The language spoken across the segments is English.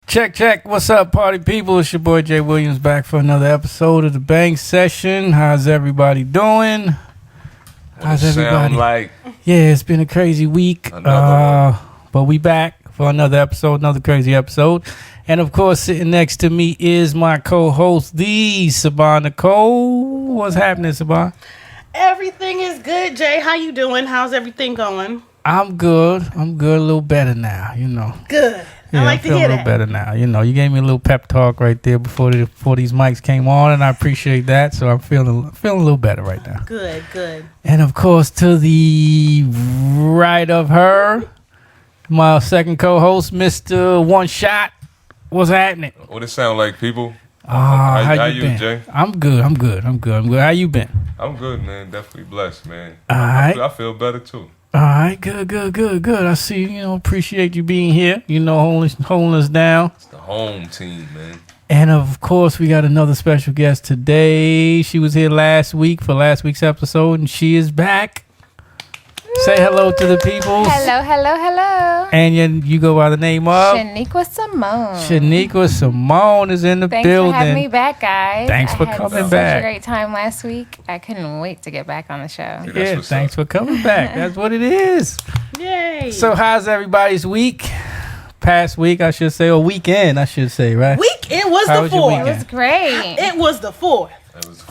Check. What's up, party people? It's your boy Jay Williams back for another episode of the Bang Session. How's everybody doing? How's everybody? Like? Yeah, it's been a crazy week. But we back for another episode, another crazy episode. And of course, sitting next to me is my co-host, the Saban Nicole. What's happening, Saban? Everything is good, Jay. How you doing? How's everything going? I'm good. A little better now, you know. Good. Yeah, I like to hear a little that. better now. You know, you gave me a little pep talk right there before these mics came on, and I appreciate that. So I'm feeling a little better right now. Good. And of course, to the right of her, my second co-host, Mr. One Shot. What's happening? What it sound like, people? How you been? Jay? I'm good. How you been? I'm good, man. Definitely blessed, man. All right. I feel better too. All right, good. I see, appreciate you being here, holding us down. It's the home team, man. And of course, we got another special guest today. She was here last week for last week's episode, and she is back. Say hello to the people. Hello. And you go by the name of? Shaniqua Simone. Shaniqua Simone is in the Thanks building. for having me back, guys. Thanks for coming back. I had such a great time last week. I couldn't wait to get back on the show. Yeah, thanks for coming back. That's what it is. Yay. So how's everybody's week? Past week, I should say, or weekend, I should say, right? It was How the was your 4th. weekend? It was great. It was the 4th.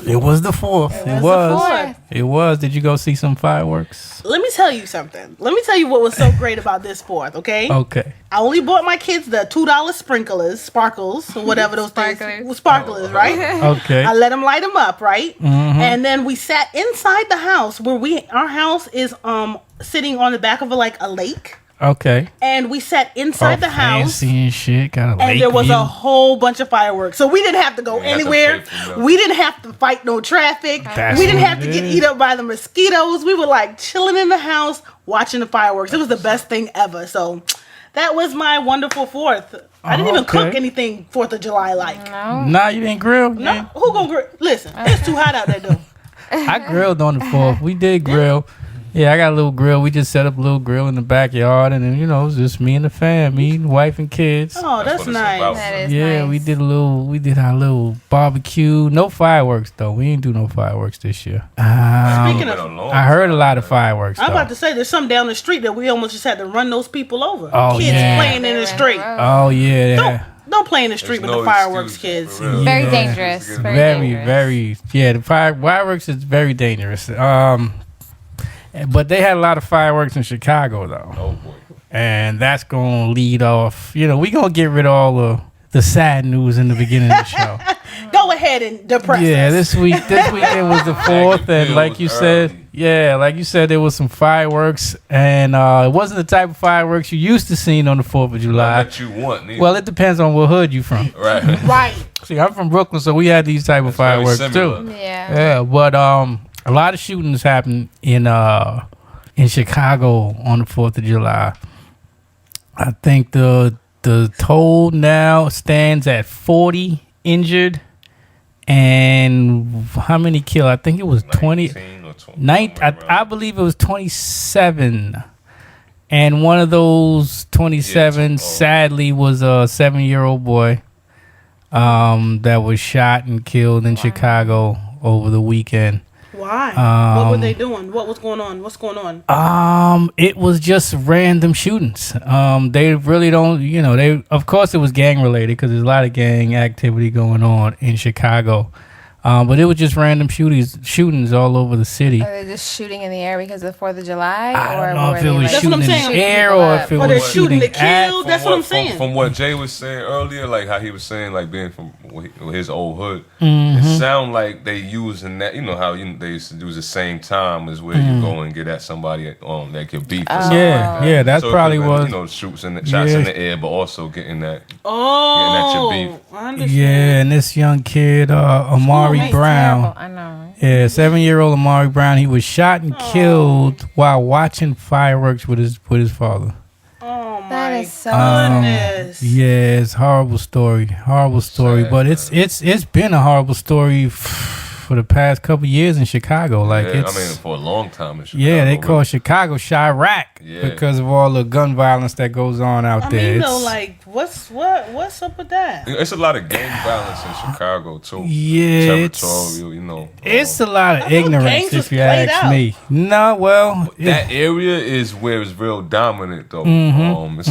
It was the 4th. It was. It was. Did you go see some fireworks? Let me tell you something. Let me tell you what was so great about this 4th, okay? Okay. I only bought my kids the $2 sparkles, or whatever those things. Sparklers, right? Okay. I let them light them up, right? Mm-hmm. And then we sat inside the house where our house is sitting on the back of a lake. Okay. And we sat inside the house. Fancy and shit. Got a lake And there was view. a whole bunch of fireworks. So we didn't have to go anywhere. We didn't have to fight no traffic. That's we didn't what have to it get is. eat up by the mosquitoes. We were chilling in the house watching the fireworks. It was the best thing ever. So that was my wonderful 4th. I didn't even cook Okay. anything 4th of July No. Nah, you didn't grill? No, who gonna grill? Listen, it's too hot out there though. I grilled on the 4th. We did grill. Yeah, I got a little grill. We just set up a little grill in the backyard, and then it was just me and the fam, me, wife, and kids. Oh, that's what it's nice. about. That is Yeah, nice. we did our little barbecue. No fireworks though. We didn't do no fireworks this year. Speaking of, I heard a lot of fireworks. I'm though. about to say there's some down the street that we almost just had to run those people over. Oh, Kids yeah. playing in the street. Oh yeah, Don't play in the street with the fireworks, kids. Very Yeah. dangerous. very, very. Yeah, the fireworks is very dangerous. But they had a lot of fireworks in Chicago though. Oh boy. And that's going to lead off, we going to get rid of all the sad news in the beginning of the show. Go ahead and depress Yeah, us. this weekend was the 4th, and like you said, there was some fireworks, and it wasn't the type of fireworks you used to see on the 4th of July. That you want, neither. Well, it depends on what hood you from. Right. Right. See, I'm from Brooklyn, so we had these type of very fireworks similar. too. Yeah. Yeah, but a lot of shootings happened in Chicago on the 4th of July. I think the toll now stands at 40 injured, and how many killed? I think it was 20. 19 or 20. I believe it was 27. And one of those 27 sadly was a 7-year-old boy that was shot and killed in Chicago over the weekend. Why? What were they doing? What was going on? What's going on? It was just random shootings. They really don't, of course it was gang related because there's a lot of gang activity going on in Chicago. But it was just random shootings all over the city. Are they just shooting in the air because of the 4th of July? I don't or know were if it they, was like, That's what I'm shooting in saying. the air or if it Or they're was shooting shooting to at. kill. That's what I'm saying. From what Jay was saying earlier, like how he was saying, like being from his old hood, Mm-hmm. it sound like they using that. You know how they used to do the same time as where you go and get at somebody that could beef. Or something Yeah, like that. yeah, that So it probably could've been, was. shots in Yeah. the air, but also getting that. Oh, Getting at your beef. I understand. Yeah, and this young kid, Amari that's Brown. Terrible. I know. Yeah, 7-year-old Amari Brown. He was shot and killed while watching fireworks with his father. Oh my That is so goodness. Yeah, it's a horrible story. Sad, But it's been a horrible story for the past couple years in Chicago. Like Yeah, it's, I mean, for a long time in Chicago. yeah, they really. call Chicago Chirac Yeah. because of all the gun violence that goes on out I there. mean, It's- like, what's up with that? It's a lot of gang violence in Chicago too. yeah, it's Territorial, you know. it's a lot of thought ignorance gangs was if you played ask out. me. No, well, That area is where it's real dominant, though. It's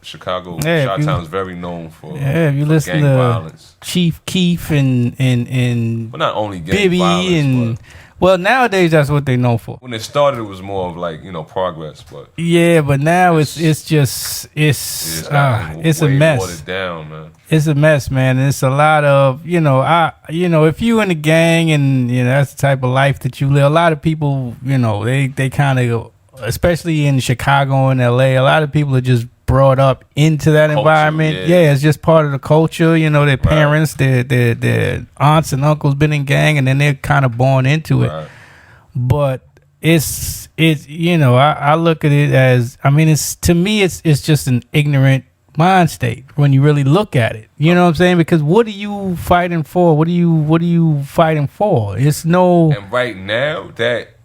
Chicago. Yeah, if you- Chi-Town's very known for, yeah, if you for listen gang to violence. Chief Keef and But not only gang Bibby violence, and but well, nowadays that's what they know for. when it started, it was more of like progress. But Yeah, but now it's just it's gotten it's a way mess. watered down, man. It's a mess, man. And it's a lot of if you in a gang and that's the type of life that you live. A lot of people, they kind of, especially in Chicago and LA, a lot of people are just brought up into that Culture, environment. yeah. Yeah, it's just part of the culture. Their parents, their aunts and uncles been in gang, and then they're kind of born into it. Right. But it's I look at it as, I mean, it's, to me it's just an ignorant mind state when you really look at it. You know what I'm saying? Because what are you fighting for? What are you fighting for? It's no And right now,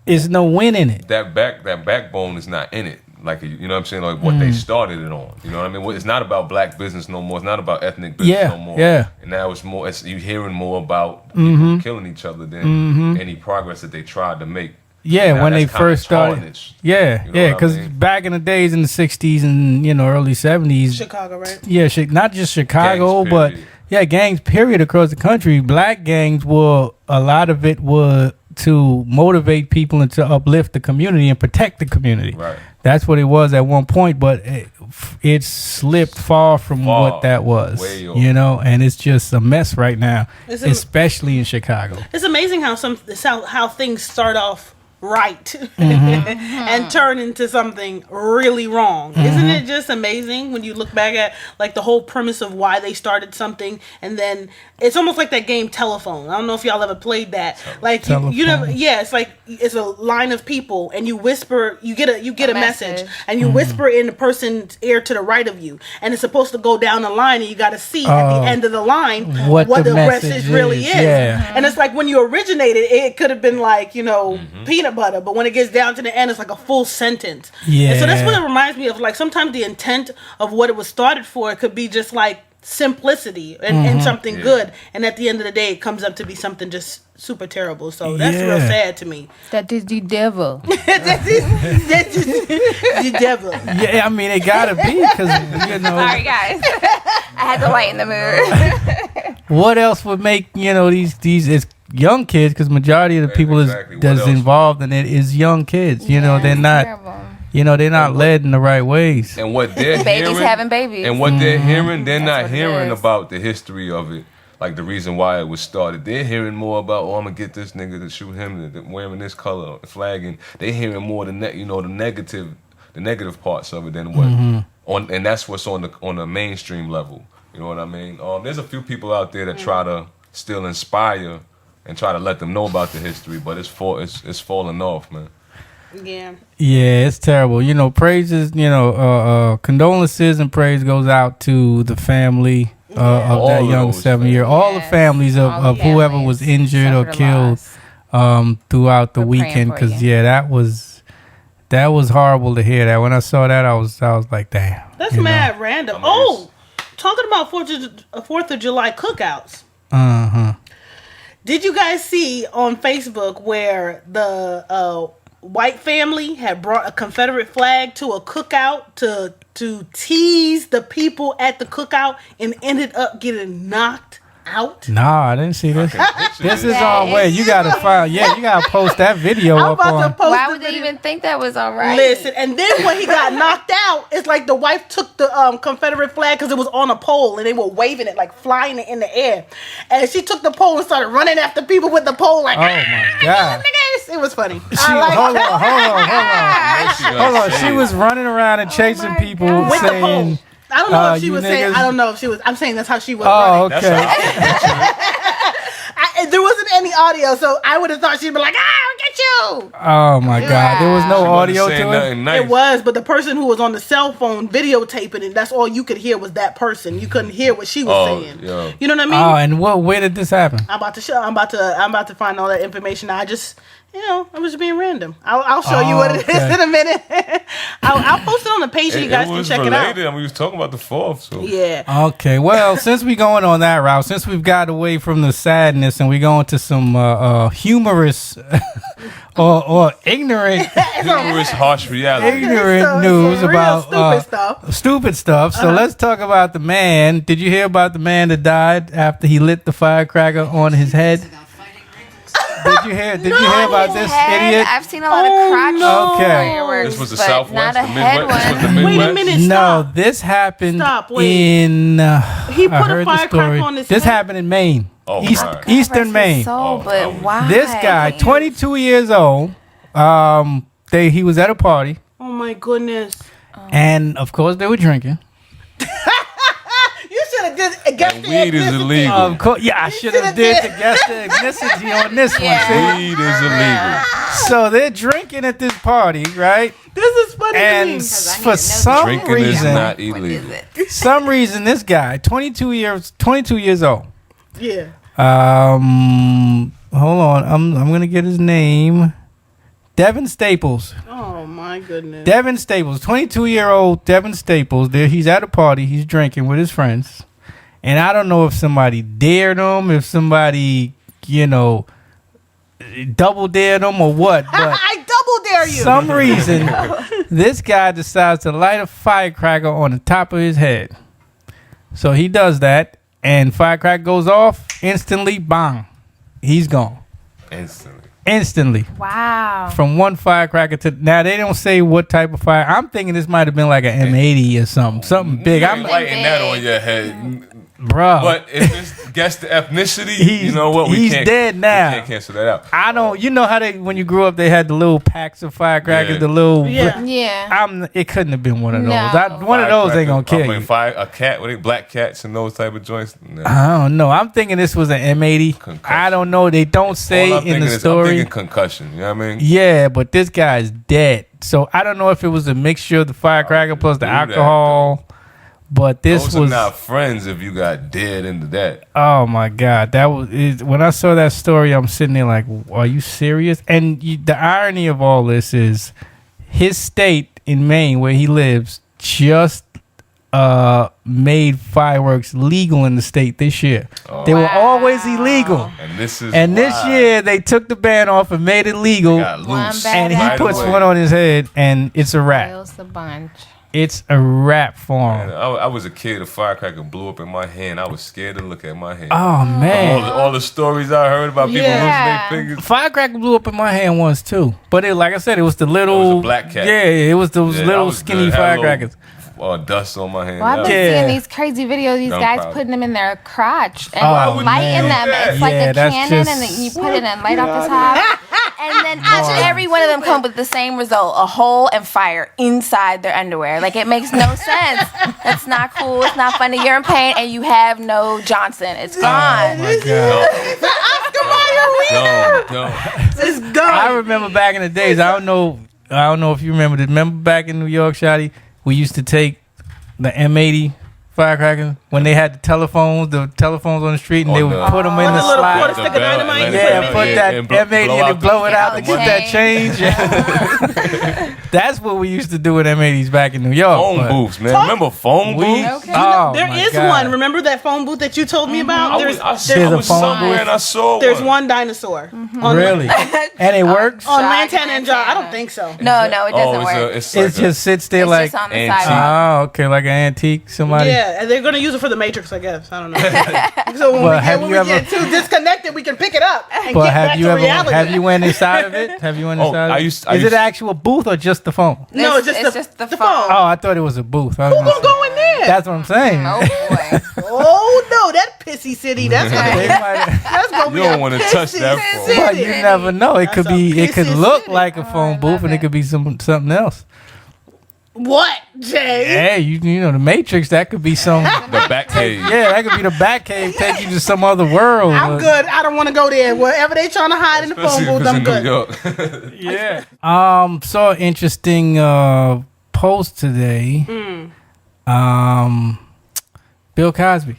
it's no win in it. that backbone is not in it. Like, you know what I'm saying? Like what they started it on. You know what I mean? It's not about black business no more. It's not about ethnic business Yeah, no more. yeah. And now it's more. You're hearing more about people killing each other than any progress that they tried to make. Yeah, Now when they that's kinda first started. tarnished. Yeah, You know yeah, what I because mean? back in the days in the 60s and early 70s, Chicago, right? yeah, not just Chicago, Gangs, but period. yeah, gangs period across the country. Black gangs were, a lot of it was to motivate people and to uplift the community and protect the community. Right. That's what it was at one point, but it slipped far from Far. what that was. Way off. And it's just a mess right now, It's especially in Chicago. It's amazing how how things start off right and turn into something really wrong. Isn't it just amazing when you look back at like the whole premise of why they started something, and then it's almost like that game Telephone. I don't know if y'all ever played that. Like you never, Telephone. yeah, it's like it's a line of people and you whisper, you get a message message. and you whisper in the person's ear to the right of you, and it's supposed to go down the line and you got to see at the end of the line What what the the message message really is, is. yeah. And it's like when you originated, it could have been like, peanut butter, but when it gets down to the end, it's like a full sentence. Yeah. And so that's what it reminds me of. Like sometimes the intent of what it was started for, it could be just like simplicity and something good. And at the end of the day, it comes up to be something just super terrible. So that's real Yeah. sad to me. That is the devil. That's the devil. Yeah, I mean, it gotta be because Sorry, guys. I had to lighten the mood. what else would make these it's young kids, because majority of the people Exactly. What that's else? involved in it is young kids. They're not Terrible. they're not led in the right ways. And what they're Babies hearing, having babies. and what they're hearing, they're That's not what it hearing is. about the history of it, like the reason why it was started. They're hearing more about, I'm gonna get this nigga to shoot him, wearing this color flag, and they hearing more the negative parts of it than what and that's what's on the mainstream level. You know what I mean? There's a few people out there that try to still inspire and try to let them know about the history, but it's falling off, man. Yeah. Yeah, it's terrible. Praises, condolences and praise goes out to the family of All that of young those 7-year. All the Yes. families of, All the of whoever families was injured or suffered a killed loss. throughout the We're praying weekend. for Because you. that was horrible to hear that. When I saw that, I was like, damn. That's mad random. Talking about 4th of July cookouts. Did you guys see on Facebook where the white family had brought a Confederate flag to a cookout to tease the people at the cookout and ended up getting knocked out? Nah, I didn't see this. This is That on way. is- You gotta find. Yeah, you gotta post that video I'm up about to on. post Why the would they video. even think that was all right? Listen, and then when he got knocked out, it's like the wife took the Confederate flag because it was on a pole and they were waving it, like flying it in the air. And she took the pole and started running after people with the pole, like, Oh my God. niggas. It was funny. Hold on. She was running around and chasing my people God. with the pole. saying, I don't know if she you was saying. niggas- I don't know if she was. I'm saying that's how she was "Oh, running. okay." There wasn't any audio, so I would have thought she'd be like, "Ah, I'll get you," video. Oh my God! There was no audio Saying to it. nothing nice. It was, but the person who was on the cell phone videotaping it, that's all you could hear was that person. You couldn't hear what she was saying. Yeah. You know what I mean? Oh, and where did this happen? I'm about to find all that information. I just, I was just being random. I'll show you what it is okay. in a minute. I'll post it on the page so you guys it can was check related. it out. I mean, we was talking about the 4th. So. Yeah. Okay, well, since we going on that route, since we've got away from the sadness and we going to some humorous or ignorant Humorous, harsh reality. ignorant So, news real about stupid stuff. stupid stuff. So let's talk about the man. Did you hear about the man that died after he lit the firecracker on his head? Did you hear about this idiot? I've seen a lot of crotch Okay. fireworks, This was the but Southwest, not the a head Midwest. This was the one. Midwest. Wait a minute. No, Stop. this happened Stop, wait. in. He put I a heard the firecracker story. on his This head? happened in Maine, Oh, East, my. Eastern Maine. So, but why? This guy, 22 years old, he was at a party, Oh my goodness. and of course they were drinking. You should have guessed And the weed is ethnicity. illegal. Of course, yeah, I should have shoulda did did. to guess the ethnicity on this Yeah. one. Weed is illegal. See? So they're drinking at this party, right? This is funny And to me. Because I need for to know some Drinking is reason, not What illegal. is it? some reason, this guy, 22 years old. Yeah. Hold on, I'm gonna get his name. Devin Staples. Oh my goodness. Devin Staples, 22-year-old Devin Staples. There, he's at a party. He's drinking with his friends, and I don't know if somebody dared him, if somebody, double dared him or what. But I double dare you. some reason, this guy decides to light a firecracker on the top of his head. So he does that, and firecracker goes off instantly. Bang, he's gone instantly. Wow. From one firecracker to now, they don't say what type of fire. I'm thinking this might have been like an M80 or something big. You I'm ain't lighting that on your head. bro. But if it's guess the ethnicity, He's- you know what? he's dead now. We can't cancel that out. I don't. You know how they when you grew up they had the little packs of firecrackers, Yeah. the little. Yeah. Yeah. It couldn't have been one of those. No. One of those ain't gonna kill you. A cat with black cats and those type of joints. No. I don't know. I'm thinking this was an M80. Concussion. I don't know. They don't say All I'm in thinking the I'm story. thinking concussion. You know what I mean? Yeah, but this guy's dead. So I don't know if it was a mixture of the firecracker plus the do that, alcohol. But this Those was are not friends if you got dead into that. oh my god, that was when I saw that story. I'm sitting there like, are you serious? And the irony of all this is, his state in Maine where he lives just made fireworks legal in the state this year. They were always illegal, And this is this why year they took the ban off and made it legal. got loose. bad And he Right puts away. one on his head, and it's a wrap. Oils the bunch. It's a wrap for And him. I was a kid. A firecracker blew up in my hand. I was scared to look at my hand. Oh man. All the stories I heard about people Yeah. losing their fingers. Firecracker blew up in my hand once too, but like I said, it was the little It was a black cat. Yeah, it was those Yeah, that little was skinny good. Had a little, firecrackers. Dust on my hand. Well, I've That been was- Yeah. seeing these crazy videos. These No guys problem. putting them in their crotch and Oh, lighting man. them. It's like Yeah, a that's cannon, just- and then you put it and light off the top. And then each and every one of them come up with the same result: a hole and fire inside their underwear. Like, it makes no sense. That's not cool. It's not funny. You're in pain and you have no Johnson. It's Oh gone. my god! Don't. It's I gone. remember back in the days. I don't know if you remember. Remember back in New York, Shotty, we used to take the M80 firecrackers when they had the telephones on the street, and they would put them in the the little slide. quarter stick of dynamite. Yeah, put that and M80 blow and out blow it out to the get that change. That's what we used to do with M80s back in New York. Phone but booths, man. Remember phone We, booths? Okay. oh, There my is God. one. Remember that phone booth that you told me about? I There's was There's a phone somewhere booth. and I saw there's one. one dinosaur. On, Really? And it works? On Shock Lantana and John. I don't Antenna. think so. No, it doesn't work. It's It just sits there It's like, just on the antique. sidewalk. oh, okay, like an antique. Somebody. Yeah, and they're gonna use it for the Matrix, I guess. I don't know. So when Well, have we you get, when ever- we get too disconnected, we can pick it up and But get back to reality. have you went inside of it? Have you went Oh, inside? I of it? used- Is it an actual booth or just the phone? No, it's It's just just the the phone. Oh, I thought it was a booth. I was Who gonna gonna go in there? That's what I'm saying. Oh boy. Oh no, that pissy city. That's gonna They be, might- that's gonna be You don't a wanna pissy touch that phone. city. but you never know. It That's could a be. It could pissy look city. like a phone I booth, love and it it. could be something else. What, Jay? Hey, you know the Matrix. That could be some. The back cave. Yeah, that could be the Batcave. Take you to some other world. I'm good. I don't want to go there. Wherever they trying to hide in the phone Especially if booth, it's I'm in good. New York. Yeah. Saw an interesting post today. Bill Cosby.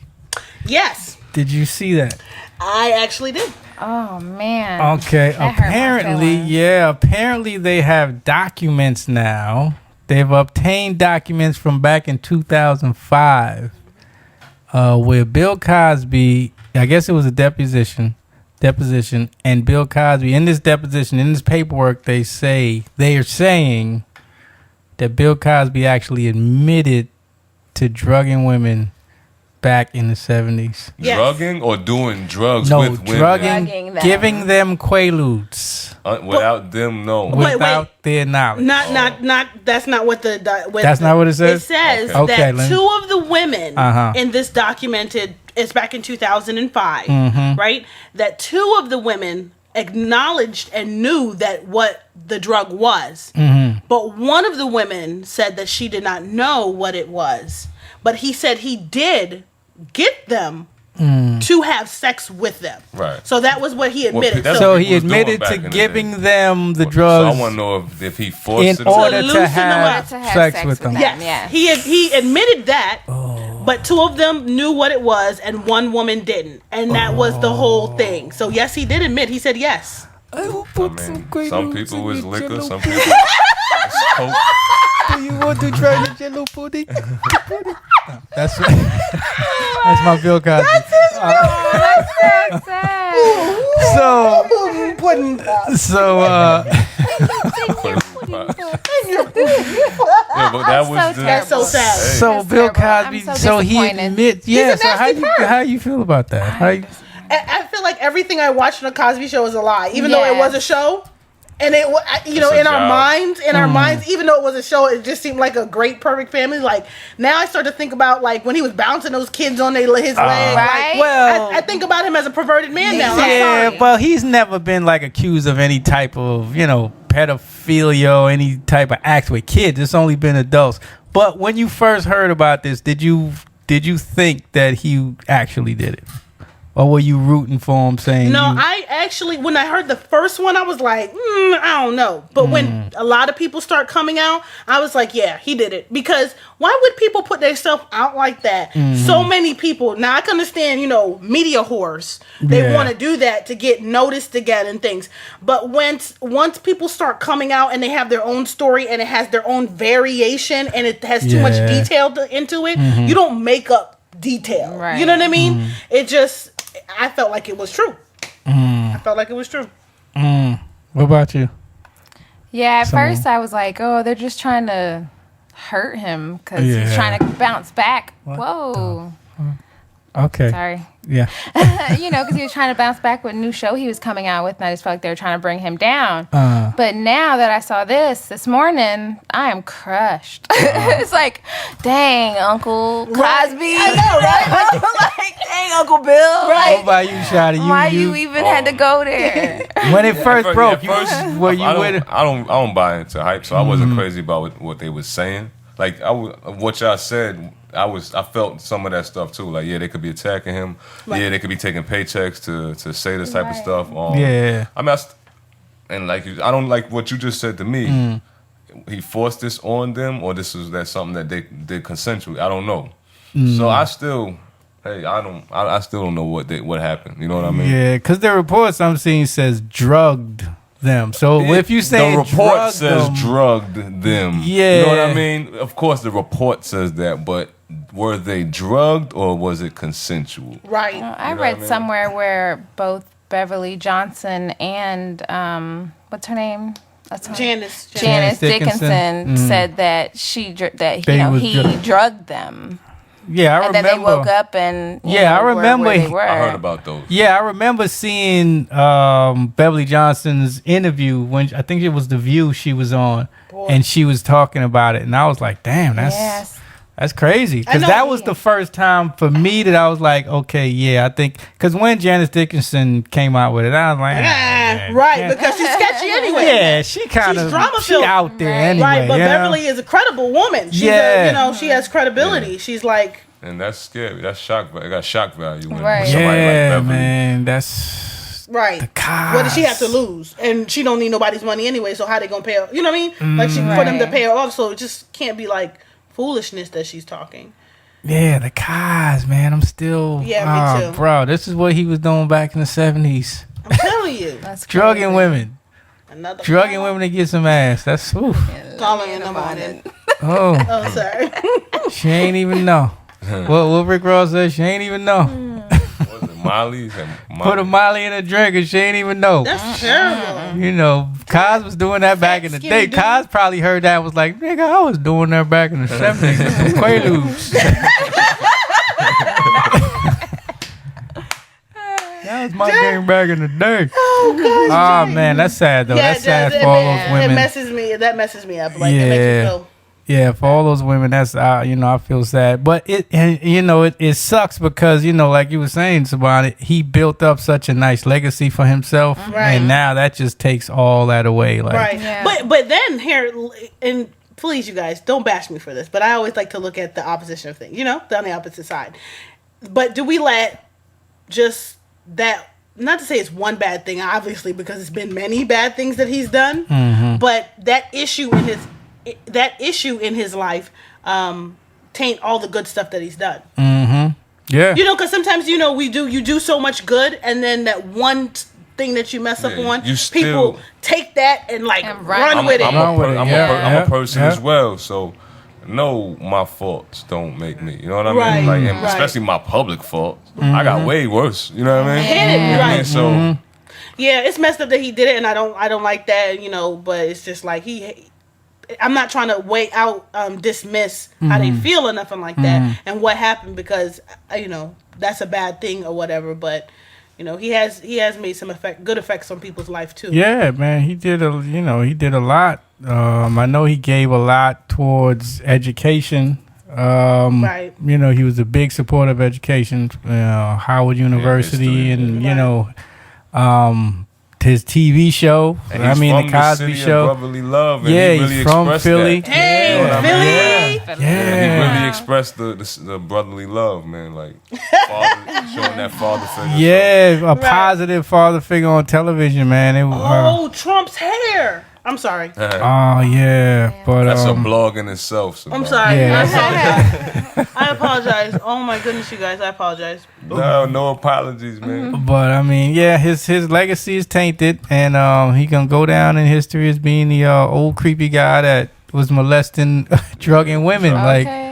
Yes, Did you see that? I actually did. Oh man. Okay. That hurt my Apparently, feelings. apparently they have documents now. They've obtained documents from back in 2005, where Bill Cosby, I guess it was a deposition, and Bill Cosby in this deposition, in this paperwork, they are saying that Bill Cosby actually admitted to drugging women back in the 70s. Yes. Drugging or doing drugs No, with women? Drugging them. giving them quaaludes Without them, no. Wait. without their knowledge. Not. That's not what the. That's not what it says? It says Okay, that Lynn. two of the women Uh-huh. in this documented. It's back in 2005, right? That two of the women acknowledged and knew that what the drug was, but one of the women said that she did not know what it was, but he said he did get them to have sex with them. Right. So that was what he admitted. that's So what he he was doing admitted back to in the giving day. them the So drugs I want to know if he forced in it. order loosen to them have, up. To have sex sex with them. with them. Yes, Yes. he admitted that, but two of them knew what it was, and one woman didn't, and that was the whole thing. So yes, he did admit. He said yes. I mean, some people was liquor, some people was coke. Do you want to try the jello pudding? That's that's my Bill Cosby. So sad. So Yeah, but that was so the, That's so sad. so That's Bill terrible. Cosby. I'm so So he disappointed. admits. Yeah. a So nasty how you feel about that? How you, I feel like everything I watched on the Cosby Show is a lie, even though it was a Yes. show. And it, you know, It's a in our job. minds, even though it was a show, it just seemed like a great, perfect family. Like now, I start to think about like when he was bouncing those kids on his leg. Right? Like, Well- I think about him as a perverted man now. I'm yeah, sorry. but he's never been like accused of any type of pedophilia or any type of acts with kids. It's only been adults. But when you first heard about this, did you think that he actually did it? Or were you rooting for him saying No, you- I actually, when I heard the first one, I was like, I don't know. But when a lot of people start coming out, I was like, yeah, he did it. Because why would people put themselves out like that? So many people. Now, I can understand, media whores. They Yeah. want to do that to get noticed again and things. But once people start coming out and they have their own story and it has their own variation and it has too much Yeah. detail into it, you don't make up detail. Right. You know what I mean? It just... I felt like it was true. I felt like it was true. What about you? Yeah, at Someone- first I was like, oh, they're just trying to hurt him because Yeah. he's trying to bounce back. Whoa. Okay. Sorry. Yeah. Because he was trying to bounce back with a new show he was coming out with, and I just felt like they were trying to bring him down. But now that I saw this morning, I am crushed. It's like, dang, Uncle Cosby. I know, right? Like, dang, Uncle Bill. What about you, Shotty? Why you even had to go there? when it first At broke, first, were you I with it? don't buy into hype, so I wasn't crazy about what they was saying. Like what y'all said, I felt some of that stuff too. Like, yeah, they could be attacking him. Right. Yeah, they could be taking paychecks to say this type of Right. stuff. Yeah. I mean, and like I don't like what you just said to me. He forced this on them, or that's something that they did consensually. I don't know. So I still, I still don't know what happened. You know what I mean? Yeah, because the reports I'm seeing says drugged them. So if you say the report drugged says them, drugged them, Yeah. you know what I mean. Of course, the report says that, but were they drugged or was it consensual? Right. I You know read what I mean? somewhere where both Beverly Johnson and what's her name? Janice. Janice Dickinson. Dickinson said that They was he drugged. drugged them, yeah, I and remember. then they woke up and Yeah, I were remember where they he- were. I heard about those. Yeah, I remember seeing Beverly Johnson's interview when I think it was The View she was on, and she was talking about it, and I was like, "Damn, Yes. That's crazy. I Because know, that was yeah. the first time for me that I was like, okay, yeah, I think. Because when Janice Dickinson came out with it, I was like, man, right, yeah. because she's sketchy anyway. Yeah, she kind She's of drama-filled. out there Right. anyway. Right, but you know? Beverly is a credible woman. She's Yeah. she has credibility. She's like, And that's scary. That's shock. It got shock value. When Right. somebody like Yeah, Beverly. man, that's right. What does she have to lose? And she don't need nobody's money anyway, so how they gonna pay her? You know what I mean? Like, she for them to Right. pay her off, so it just can't be like foolishness that she's talking. yeah, the Cos, man. I'm still Yeah, me too. bro. This is what he was doing back in the 70s. I'm telling you. That's Drugging crazy. women. Another Drugging women to get some ass. That's oof. calling in the morning. Oh, Oh, sorry. she ain't even know. what Rick Ross said, she ain't even know. What was it? Molly's and Put a Molly in a drink and she ain't even know. That's terrible. You know, Cos was doing that back in the Skinny day. dude. Cos probably heard that and was like, nigga, I was doing that back in the 70s. Some Quaaludes. That was my game back in the day. Oh, man, that's sad, though. That's sad for all those It women. messes me. That messes me up. Like, it Yeah. makes me feel. Yeah, for all those women, that's you know, I feel sad, but it sucks because like you were saying, Savannah, he built up such a nice legacy for himself, Right. and now that just takes all that away. Like, Right. Yeah. But then here, and please, you guys, don't bash me for this, but I always like to look at the opposition of things, on the opposite side. But do we let just that, not to say it's one bad thing, obviously, because it's been many bad things that he's done, but that issue in his life taint all the good stuff that he's done. yeah, Because sometimes you do so much good, and then that one thing that you mess up Yeah, on, you people still- take that and And run with it. I'm Wrong with it. I'm Yeah, a person yeah. as well, so no, my faults don't make me. You know what I mean? Right, Like, and right. especially my public faults. I got way worse. You know what I mean? Hit it, You know what I mean? right. So Yeah, it's messed up that he did it, and I don't like that, but it's just like I'm not trying to weigh out, dismiss how they feel or nothing like that, and what happened, because that's a bad thing or whatever. But he has made some good effects on people's life too. yeah, man, he did a lot. I know he gave a lot towards education. Right. He was a big supporter of education, Howard University, history, and his TV show. and I he's mean, from the Cosby city of Show. brotherly love. And Yeah, he really he's from expressed Philly. That. Hey, You know what I mean? Philly! He Yeah. really expressed the brotherly love, man. Like showing that father figure. Yeah, a positive father figure on television, man. It was, Oh, Trump's hair. I'm sorry. So, oh yeah, but that's a blog in itself. So I'm sorry. Yeah. I apologize. Oh my goodness, you guys. I apologize. No apologies, man. But I mean, yeah, his legacy is tainted, and he gonna go down in history as being the old creepy guy that was molesting, drugging women. Like, Okay.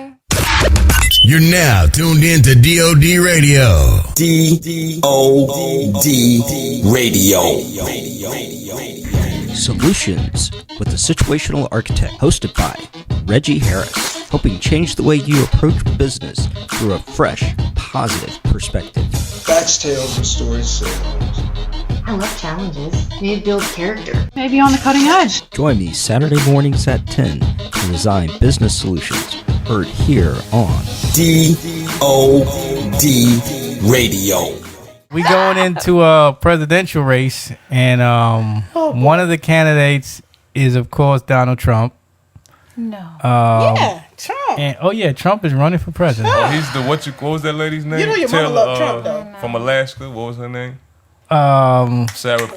You're now tuned in to DOD Radio. DOD Radio. Solutions with the Situational Architect, hosted by Reggie Harris, helping change the way you approach business through a fresh, positive perspective. Facts, tales, and stories sold. I love challenges. Maybe build character. Maybe on the cutting edge. Join me Saturday mornings at 10 to design business solutions, heard here on DOD Radio. we going into a presidential race, and one of the candidates is, of course, Donald Trump. No. Yeah, Trump. And Trump is running for president. Oh, he's the what was that lady's name? Your mama love Trump, though. From Alaska. What was her name? Sarah Sarah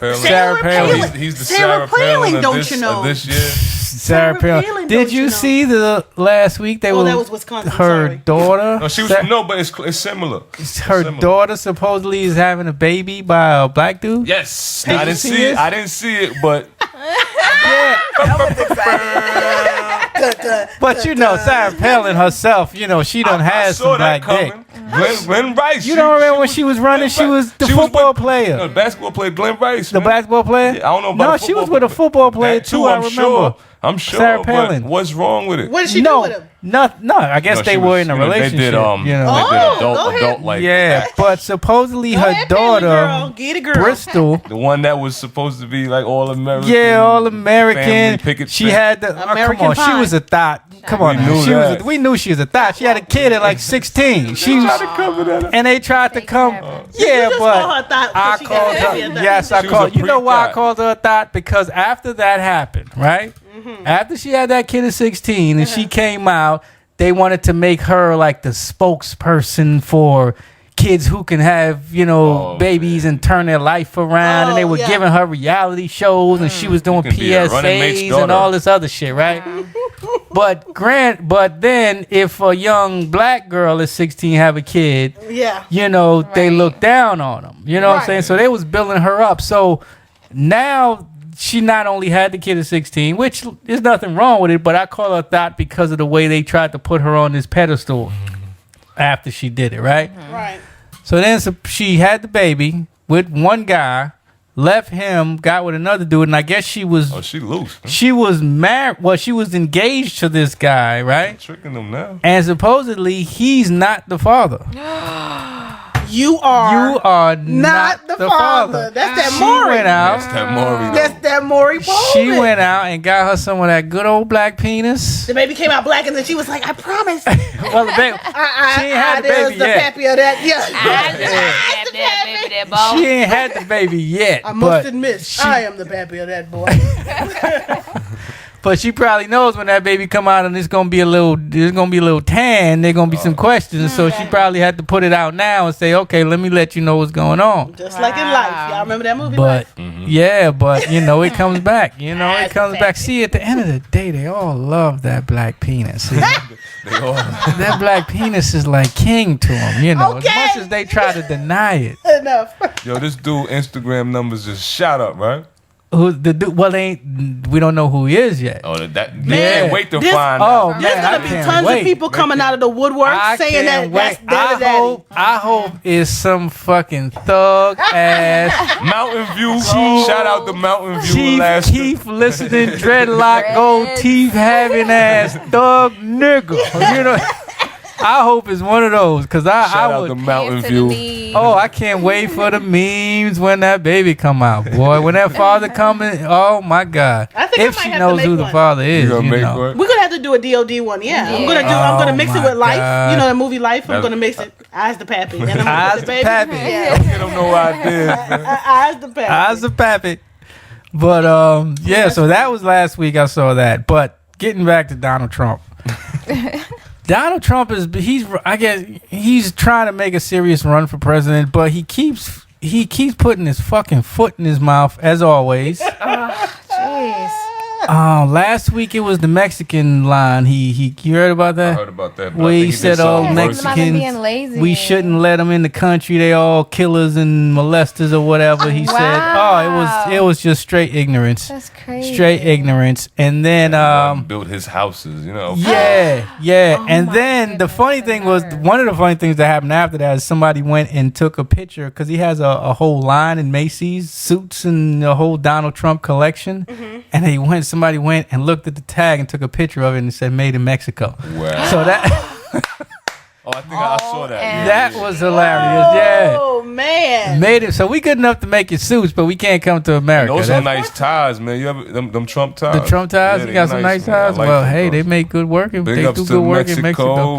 Palin. Palin. He's the Sarah Sarah Palin, Palin don't of this, you know? of this year. Sarah Palin. Palin, Did don't you you know? see the last week? They Oh, were that was Wisconsin, her sorry. daughter. No, she was but it's similar. Her Similar. daughter supposedly is having a baby by a black dude. Yes, Did I you didn't see see this? it. I didn't see it, but But Sarah Palin herself, she done I had saw some that black dick. coming. Glenn Rice. You don't remember when she was running? She was the football player. No, the basketball player Glenn Rice. The man. basketball player? Yeah, I don't know about No, the she was football with a football player That too. I remember. Sure. I'm sure. Sarah But Palin. what's wrong with it? What did she do with him? No. I guess No, they she were was- in a you know, relationship. They did, you know. they did go adult ahead. like. Yeah, but supposedly Go her ahead, Palin girl. daughter, Get it, girl. Bristol. The one that was supposed to be like all American. Yeah, all family American. picket She fence. had the American come on. She Pie. was a thought. Come on, We now. knew She was. that. We knew she was a thought. She had a kid at like 16. She was, Tried to cover that up. and they tried to come. You Yeah, just but call her thought I because she got called a baby her. at that. Yes, I She was called. a You know why I pre-thought. called her a thought? Because after that happened, right? Mm-hmm. After she had that kid at 16 and she came out, they wanted to make her like the spokesperson for kids who can have, babies and turn their life around. And they were yeah. giving her reality shows and she was doing You can be a running mate's PSAs and daughter. all this other shit, right? But then if a young black girl at 16 have a kid, Yeah. they Right. look down on them. You know what I'm Right. saying? So they was building her up. So now she not only had the kid at 16, which there's nothing wrong with it, but I call her thought because of the way they tried to put her on this pedestal after she did it, right? Right. So then she had the baby with one guy, left him, got with another dude, and I guess she was Oh, she loose. Huh? she was married. Well, she was engaged to this guy, right? Tricking them now. And supposedly he's not the father. You are. You are not the father. That's that She Maury. went out. That's that Maury. That's that Maury Povich. She went out and got her some of that good old black penis. The baby came out black, and then she was like, "I promise." Well, the baby, she ain't had the baby the yet. pappy of that. Yeah. She ain't had the baby yet. I but must admit, I am the pappy of that boy. But she probably knows when that baby come out and there's gonna be a little tan. There's gonna be some questions, so she probably had to put it out now and say, "Okay, let me let you know what's going on." Just like in life, y'all remember that movie? But Life? yeah, but it comes back. It comes back. See, at the end of the day, they all love that black penis. See? They all. That black penis is like king to them. As much as they try to deny it. Enough. Yo, this dude Instagram numbers just shot up, right? Who the dude? Well, we don't know who he is yet. Oh, they Yeah. can't wait to This- find Oh out. man, There's I gonna be can't tons wait. of people coming out of the woodwork I saying that can't that's wait. their daddy. I hope it's some fucking thug ass Mountain View. Shout out to Mountain View, Chief Alaska. Keith listening dreadlock gold teeth having ass thug nigga. I hope it's one of those because I Shout out would. to Mountain View. Oh, I can't wait for the memes when that baby come out, boy. When that father coming, oh my God! I think I If might she have to knows make who the one. father is, You gonna make know. one? We're gonna have to do a DOD one, yeah. I'm Yeah. gonna mix it Oh, with Life. my You know God. the movie Life. I'm That's- gonna mix it. Eyes the pappy. And I'm gonna Eyes put the baby. pappy. Yeah. Get them no ideas, man. Eyes the pappy. Eyes of Pappy. But yeah, so that was last week. I saw that. But getting back to Donald Trump. Donald Trump I guess he's trying to make a serious run for president, but he keeps putting his fucking foot in his mouth as always. Jeez. Last week it was the Mexican line. You heard about I that? heard about that. but I Where think he did said, something "Oh, worse. Something about them being Mexicans, lazy. we shouldn't let them in the country. They all killers and molesters or whatever." He said, Wow. "Oh, it was just straight ignorance, That's crazy. straight ignorance." And then built his houses, yeah. Oh And my then the funny thing was, one of the funny things that happened after that is somebody went and took a picture because he has a whole line in Macy's, suits and a whole Donald Trump collection. And somebody went and looked at the tag and took a picture of it and it said "Made in Mexico." Wow. So that Oh, I think I saw that. Yeah, that yeah. was hilarious. Yeah. Oh man. Made it so we good enough to make your suits, but we can't come to America. Those are That's- nice ties, man. You ever them Trump ties? The Trump ties, Yeah, you they got some nice man. I ties. like Well, them, hey, bro. they make good work. Big They ups do to good work in Mexico.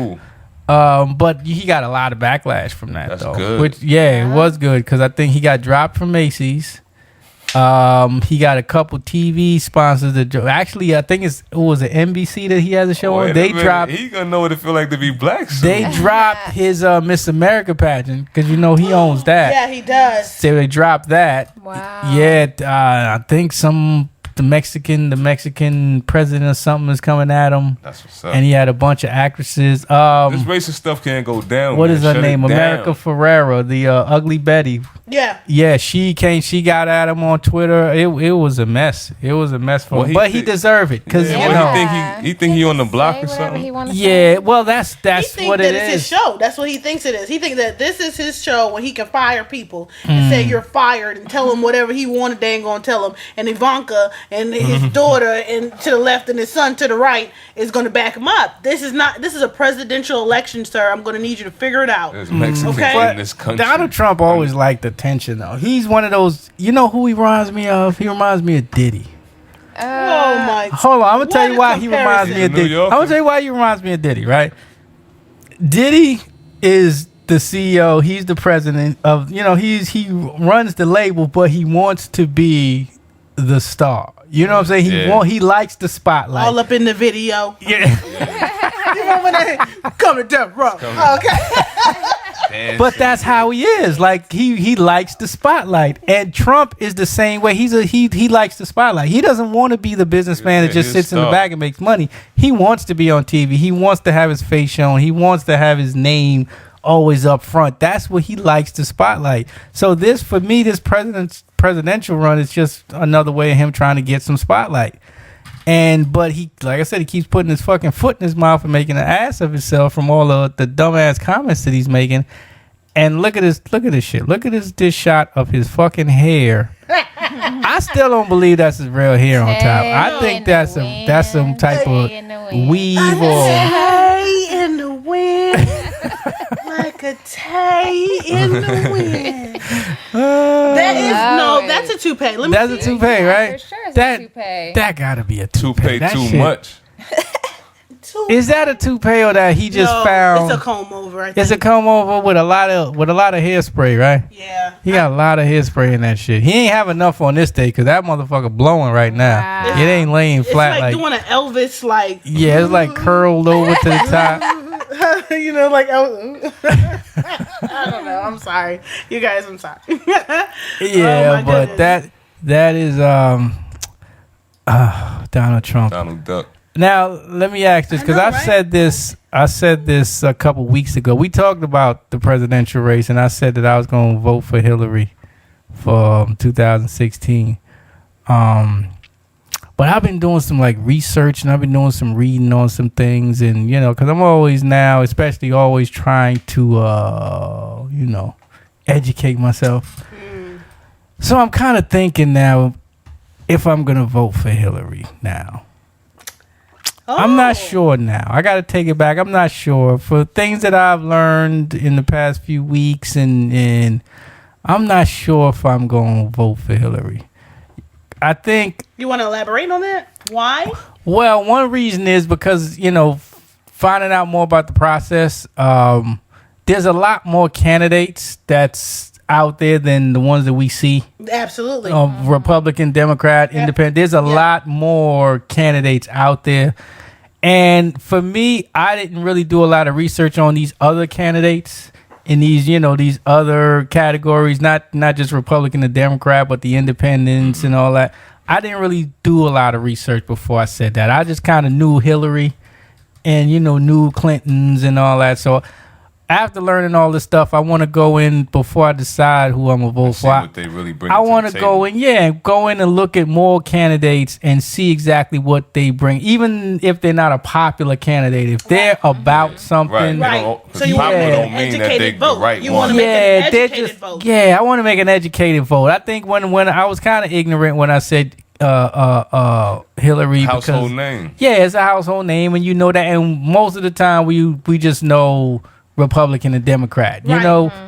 Mexico. But he got a lot of backlash from that, That's though. good. Which, it was good because I think he got dropped from Macy's. He got a couple TV sponsors that actually I think it was an NBC that he has a show on. Wait a They minute. dropped. He gonna know what it feel like to be black. Soon. They dropped his Miss America pageant because he owns that. Yeah, he does. So they dropped that. Wow. Yeah, I think the Mexican president or something is coming at him, That's what's up. and he had a bunch of actresses. This racist stuff can't go down. What man. is her Shut it name? down. America Ferrera, the Ugly Betty. Yeah, she got at him on Twitter. It was a mess. It was a mess for him. But he deserved it because he think he on the block or something. Yeah, well, that's what it is. It's his show. That's what he thinks it is. He thinks that this is his show where he can fire people and say you're fired and tell them whatever he wanted. They ain't gonna tell him. And Ivanka and his daughter and to the left and his son to the right is gonna back him up. This is a presidential election, sir. I'm gonna need you to figure it out. There's Mexicans in this country. Donald Trump always liked attention, though. He's one of those. You know who he reminds me of? He reminds me of Diddy. Oh my! Hold on, I'm gonna tell you why he reminds me of Diddy. I'm gonna tell you why he reminds me of Diddy. Right? Diddy is the CEO. He's the president of. He runs the label, but he wants to be the star. You know what I'm saying? He likes the spotlight. All up in the video. Yeah. You remember that? Coming down, bro. Okay. But that's how he is. Like he likes the spotlight, and Trump is the same way. He likes the spotlight. He doesn't want to be the businessman that just sits in the back and makes money. He wants to be on TV. He wants to have his face shown. He wants to have his name always up front. That's what he likes, the spotlight. So this presidential run is just another way of him trying to get some spotlight. But he, like I said, he keeps putting his fucking foot in his mouth and making an ass of himself from all the dumbass comments that he's making. And look at this shit. Look at this shot of his fucking hair. I still don't believe that's his real hair on top. I think that's some type of weave or tay in the wind, like a tay in the wind. That's a toupee. That's a toupee, right? For sure, it's a toupee. That gotta be a toupee. Too much. Is that a toupee or that he just found? It's a comb over. I think. It's a comb over with a lot of hairspray, right? Yeah. He got a lot of hairspray in that shit. He ain't have enough on this day because that motherfucker blowing right now. Wow. It ain't laying flat. It's like doing an Elvis Yeah, it's like curled over to the top. Like I don't know. I'm sorry, you guys. I'm sorry. Yeah, but goodness. that is Donald Trump. Donald Duck. Now let me ask this because I said this a couple weeks ago. We talked about the presidential race, and I said that I was going to vote for Hillary for 2016. But I've been doing some research, and I've been doing some reading on some things, and because I'm always now, especially always trying to educate myself. So I'm kind of thinking now if I'm gonna vote for Hillary now. I'm not sure now. I got to take it back. I'm not sure. For things that I've learned in the past few weeks, and I'm not sure if I'm going to vote for Hillary. I think... You want to elaborate on that? Why? Well, one reason is because, finding out more about the process, there's a lot more candidates that's out there than the ones that we see. Absolutely. Republican, Democrat, Independent. There's a lot more candidates out there. And for me, I didn't really do a lot of research on these other candidates in these, these other categories, not just Republican and Democrat, but the independents and all that. I didn't really do a lot of research before I said that. I just kind of knew Hillary and, knew Clintons and all that. So after learning all this stuff, I want to go in before I decide who I'm going to vote for. What they really bring I want to go in and look at more candidates and see exactly what they bring, even if they're not a popular candidate. If they're about something, right? So you want don't mean that they the right you one. Want to make an educated vote. Yeah, I want to make an educated vote. I think when I was kind of ignorant when I said Hillary, household name. Yeah, it's a household name, and that. And most of the time, we just know Republican and Democrat.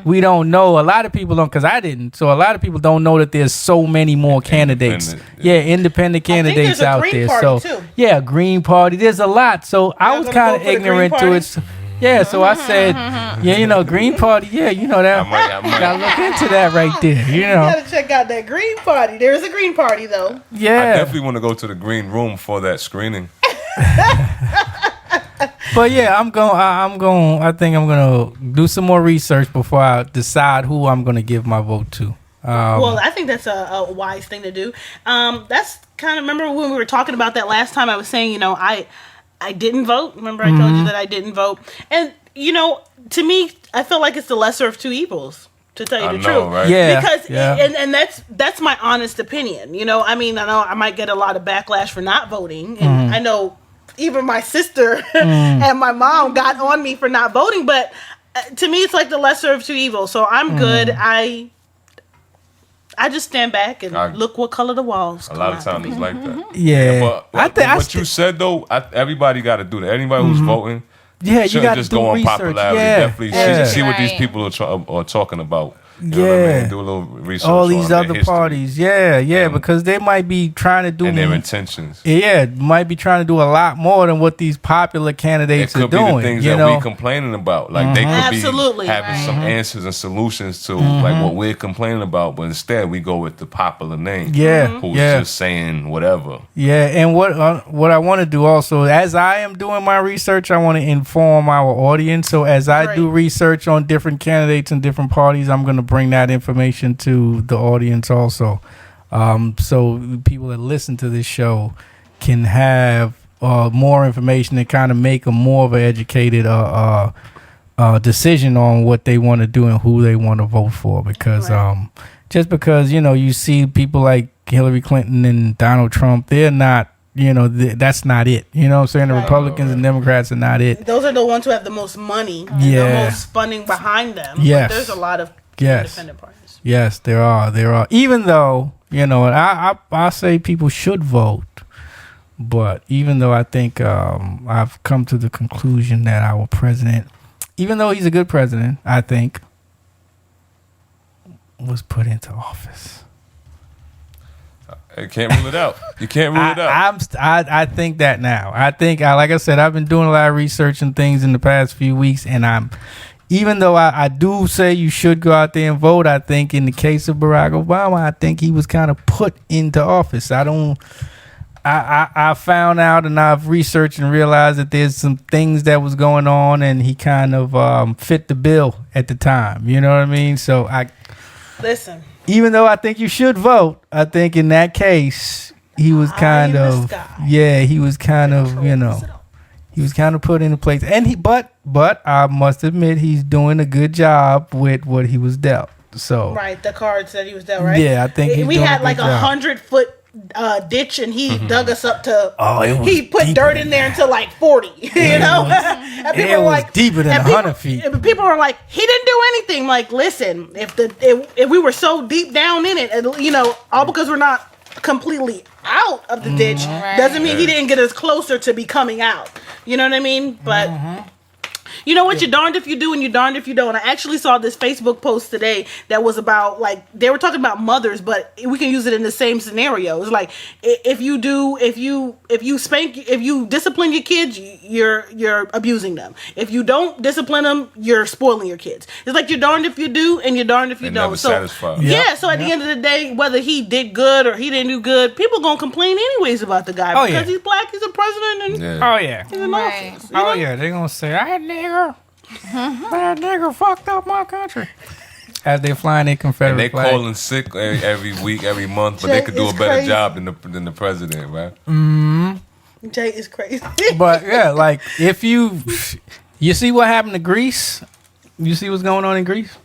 We don't know. A lot of people don't, because I didn't. So a lot of people don't know that there's so many more candidates. Independent candidates out there. So too. Green Party. There's a lot. So I was kind of ignorant to it. Yeah, so I said, Green Party. Yeah, that. I might gotta look into that right there. You gotta check out that Green Party. There is a Green Party though. Yeah, I definitely want to go to the green room for that screening. But yeah, I think I'm gonna do some more research before I decide who I'm gonna give my vote to. Well, I think that's a wise thing to do. That's kind of, remember when we were talking about that last time, I was saying, I didn't vote. Remember I told you that I didn't vote. And, to me, I feel like it's the lesser of two evils. To tell you the know, truth, right? Yeah, because yeah. and that's my honest opinion. You know, I mean, I know I might get a lot of backlash for not voting, and I know even my sister and my mom got on me for not voting. But to me, it's like the lesser of two evils. So I'm good. I just stand back and look what color the walls. A lot of times it's like that. Yeah. But what you said though, everybody got to do that. Anybody who's voting. Yeah, you got to just do go on research. popularity. Yeah, Definitely see what these people are talking about. You know what I mean? Do a little research. All these on other their parties. Yeah, because they might be trying to do and their intentions. Yeah, might be trying to do a lot more than what these popular candidates are doing. It could be the things that we complaining about. Like they could be having some answers and solutions to like what we're complaining about, but instead we go with the popular name. Yeah, who's just saying whatever. Yeah, and what I want to do also, as I am doing my research, I want to inform our audience. So as I do research on different candidates and different parties, I'm going to bring that information to the audience also. So people that listen to this show can have more information and kind of make a more of an educated decision on what they want to do and who they want to vote for. Because just because, you see people like Hillary Clinton and Donald Trump, they're not, that's not it. You know what I'm saying? The Republicans and Democrats are not it. Those are the ones who have the most money and the most funding behind them. Yes. But there's a lot of independent parties. Yes, there are. Even though, I say people should vote, but even though I think I've come to the conclusion that our president, even though he's a good president, I think, was put into office. You can't rule it out. You can't rule it out. I think that now. I think, like I said, I've been doing a lot of research and things in the past few weeks, and even though I do say you should go out there and vote, I think in the case of Barack Obama, I think he was kind of put into office. I found out and I've researched and realized that there's some things that was going on, and he kind of fit the bill at the time. You know what I mean? So listen. Even though I think you should vote, I think in that case he was kind of he was kind of he was kind of put into place, and but I must admit he's doing a good job with what he was dealt. So the cards that he was dealt, right? Yeah, I think we had like 100-foot ditch, and he dug us up to. He put dirt in there until like 40. And people were like deeper than 100 feet. People were like, he didn't do anything. Like, listen, if we were so deep down in it, and all because we're not completely out of the ditch doesn't mean he didn't get us closer to becoming out. You know what I mean? But. You know what? You're darned if you do and you're darned if you don't. I actually saw this Facebook post today that was about, like, they were talking about mothers, but we can use it in the same scenario. It's like, if you discipline your kids, you're abusing them. If you don't discipline them, you're spoiling your kids. It's like you're darned if you do and you're darned if you don't. So satisfied. So at the end of the day, whether he did good or he didn't do good, people gonna complain anyways about the guy because he's black, he's a president, and he's in office. They're gonna say, that nigger fucked up my country. As they flying their Confederate flag. And they flag. calling sick every week, every month, but they could do a better job than the president, right? Jay is crazy. But like if you see what happened to Greece, you see what's going on in Greece?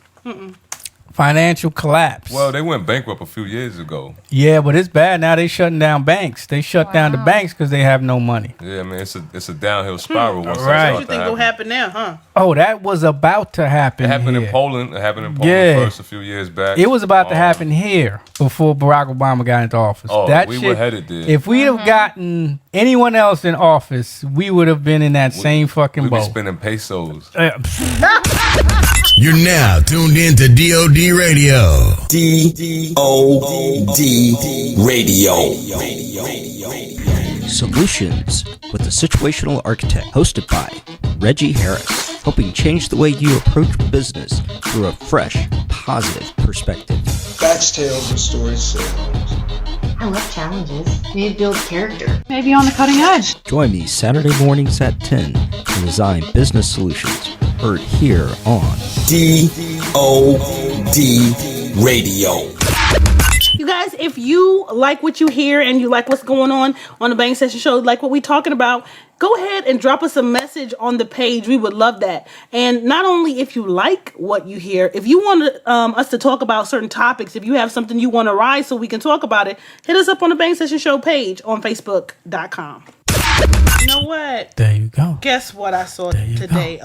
Financial collapse. Well, they went bankrupt a few years ago. Yeah, but it's bad now. They shutting down banks. They shut down the banks because they have no money. Yeah, man, it's a downhill spiral. Once what you think will happen now, huh? Oh, that was about to happen. It happened in Poland. It happened in Poland first a few years back. It was about to happen here before Barack Obama got into office. Oh, we were headed there. If we'd have gotten anyone else in office, we would have been in that same fucking boat. We'd be spending pesos. You're now tuned in to DOD Radio. DOD Radio. Solutions with the Situational Architect, hosted by Reggie Harris, helping change the way you approach business through a fresh, positive perspective. That's tales and stories said. I love challenges. Maybe build character. Maybe on the cutting edge. Join me Saturday mornings at 10 to design business solutions, heard here on DOD Radio. You guys guys, if you like what you hear and you like what's going on the Bang Session Show, like what we're talking about, go ahead and drop us a message on the page. We would love that. And not only if you like what you hear, if you want us to talk about certain topics, if you have something you want to rise so we can talk about it, hit us up on the Bang Session Show page on Facebook.com. You know what? There you go. Guess what I saw today?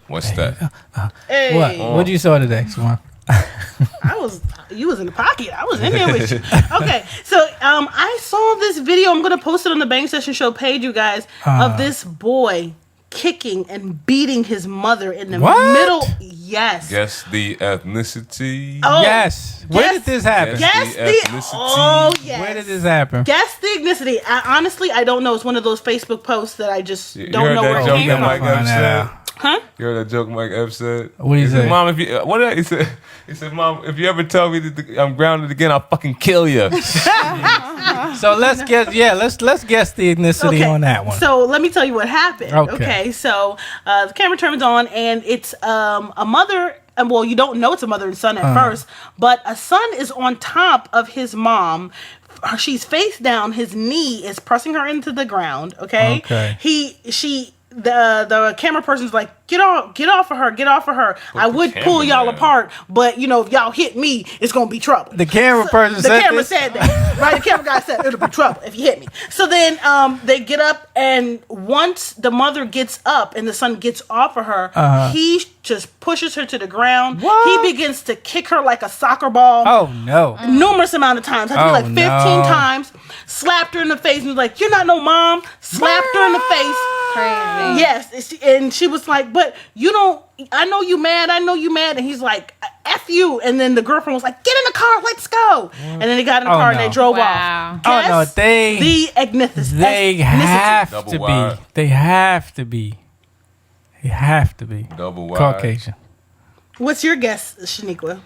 What's that? Hey. What you saw today, Swan? You was in the pocket. I was in there with you. Okay, so I saw this video. I'm gonna post it on the Bang Session Show page, you guys, of this boy kicking and beating his mother in the middle. Yes. Guess the ethnicity. Oh, yes. Where did this happen? Guess the ethnicity. Oh yes. Where did this happen? Guess the ethnicity. Honestly, I don't know. It's one of those Facebook posts that I just don't know where it came that from. Mike Epps said? Huh? You heard that joke Mike Epps said? What did he say? Mom, if you what did he say? He said, Mom, if you ever tell me that I'm grounded again, I'll fucking kill you. So let's guess. Yeah, let's guess the ethnicity on that one. So let me tell you what happened. Okay. So the camera turns on and it's a mother. Well, you don't know it's a mother and son at first, but a son is on top of his mom. She's face down. His knee is pressing her into the ground. Okay. The camera person's like, get off of her. I would pull y'all apart, but if y'all hit me, it's gonna be trouble. The camera person said that. Right? The camera guy said it'll be trouble if you hit me. So then they get up, and once the mother gets up and the son gets off of her, he just pushes her to the ground. What? He begins to kick her like a soccer ball. Oh no! Numerous amount of times. I think like 15 times. Slapped her in the face and was like, "You're not no mom." Slapped her in the face. Crazy. Yes, and she was like, "But you don't. I know you mad. And he's like, "F you." And then the girlfriend was like, "Get in the car. Let's go." And then they got in the car and they drove off. Guess the ethnicity. They have Double to wide. be. They have to be. They have to be. Double wide. Caucasian. What's your guess, Shaniqua?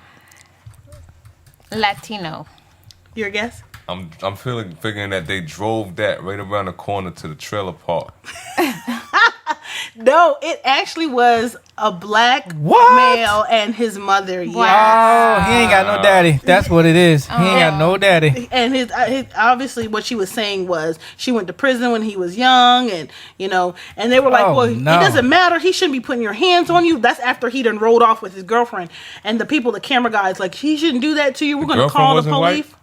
Latino. Your guess? I'm figuring that they drove that right around the corner to the trailer park. No, it actually was a black What? male and his mother. Wow. Yeah. Oh, he ain't got no daddy. That's what it is. He ain't got no daddy. And his obviously what she was saying was she went to prison when he was young, and and they were like, Oh, it no. doesn't matter. He shouldn't be putting your hands on you. That's after he done rolled off with his girlfriend, and the camera guy's like, he shouldn't do that to you. We're gonna girlfriend call the wasn't police. white?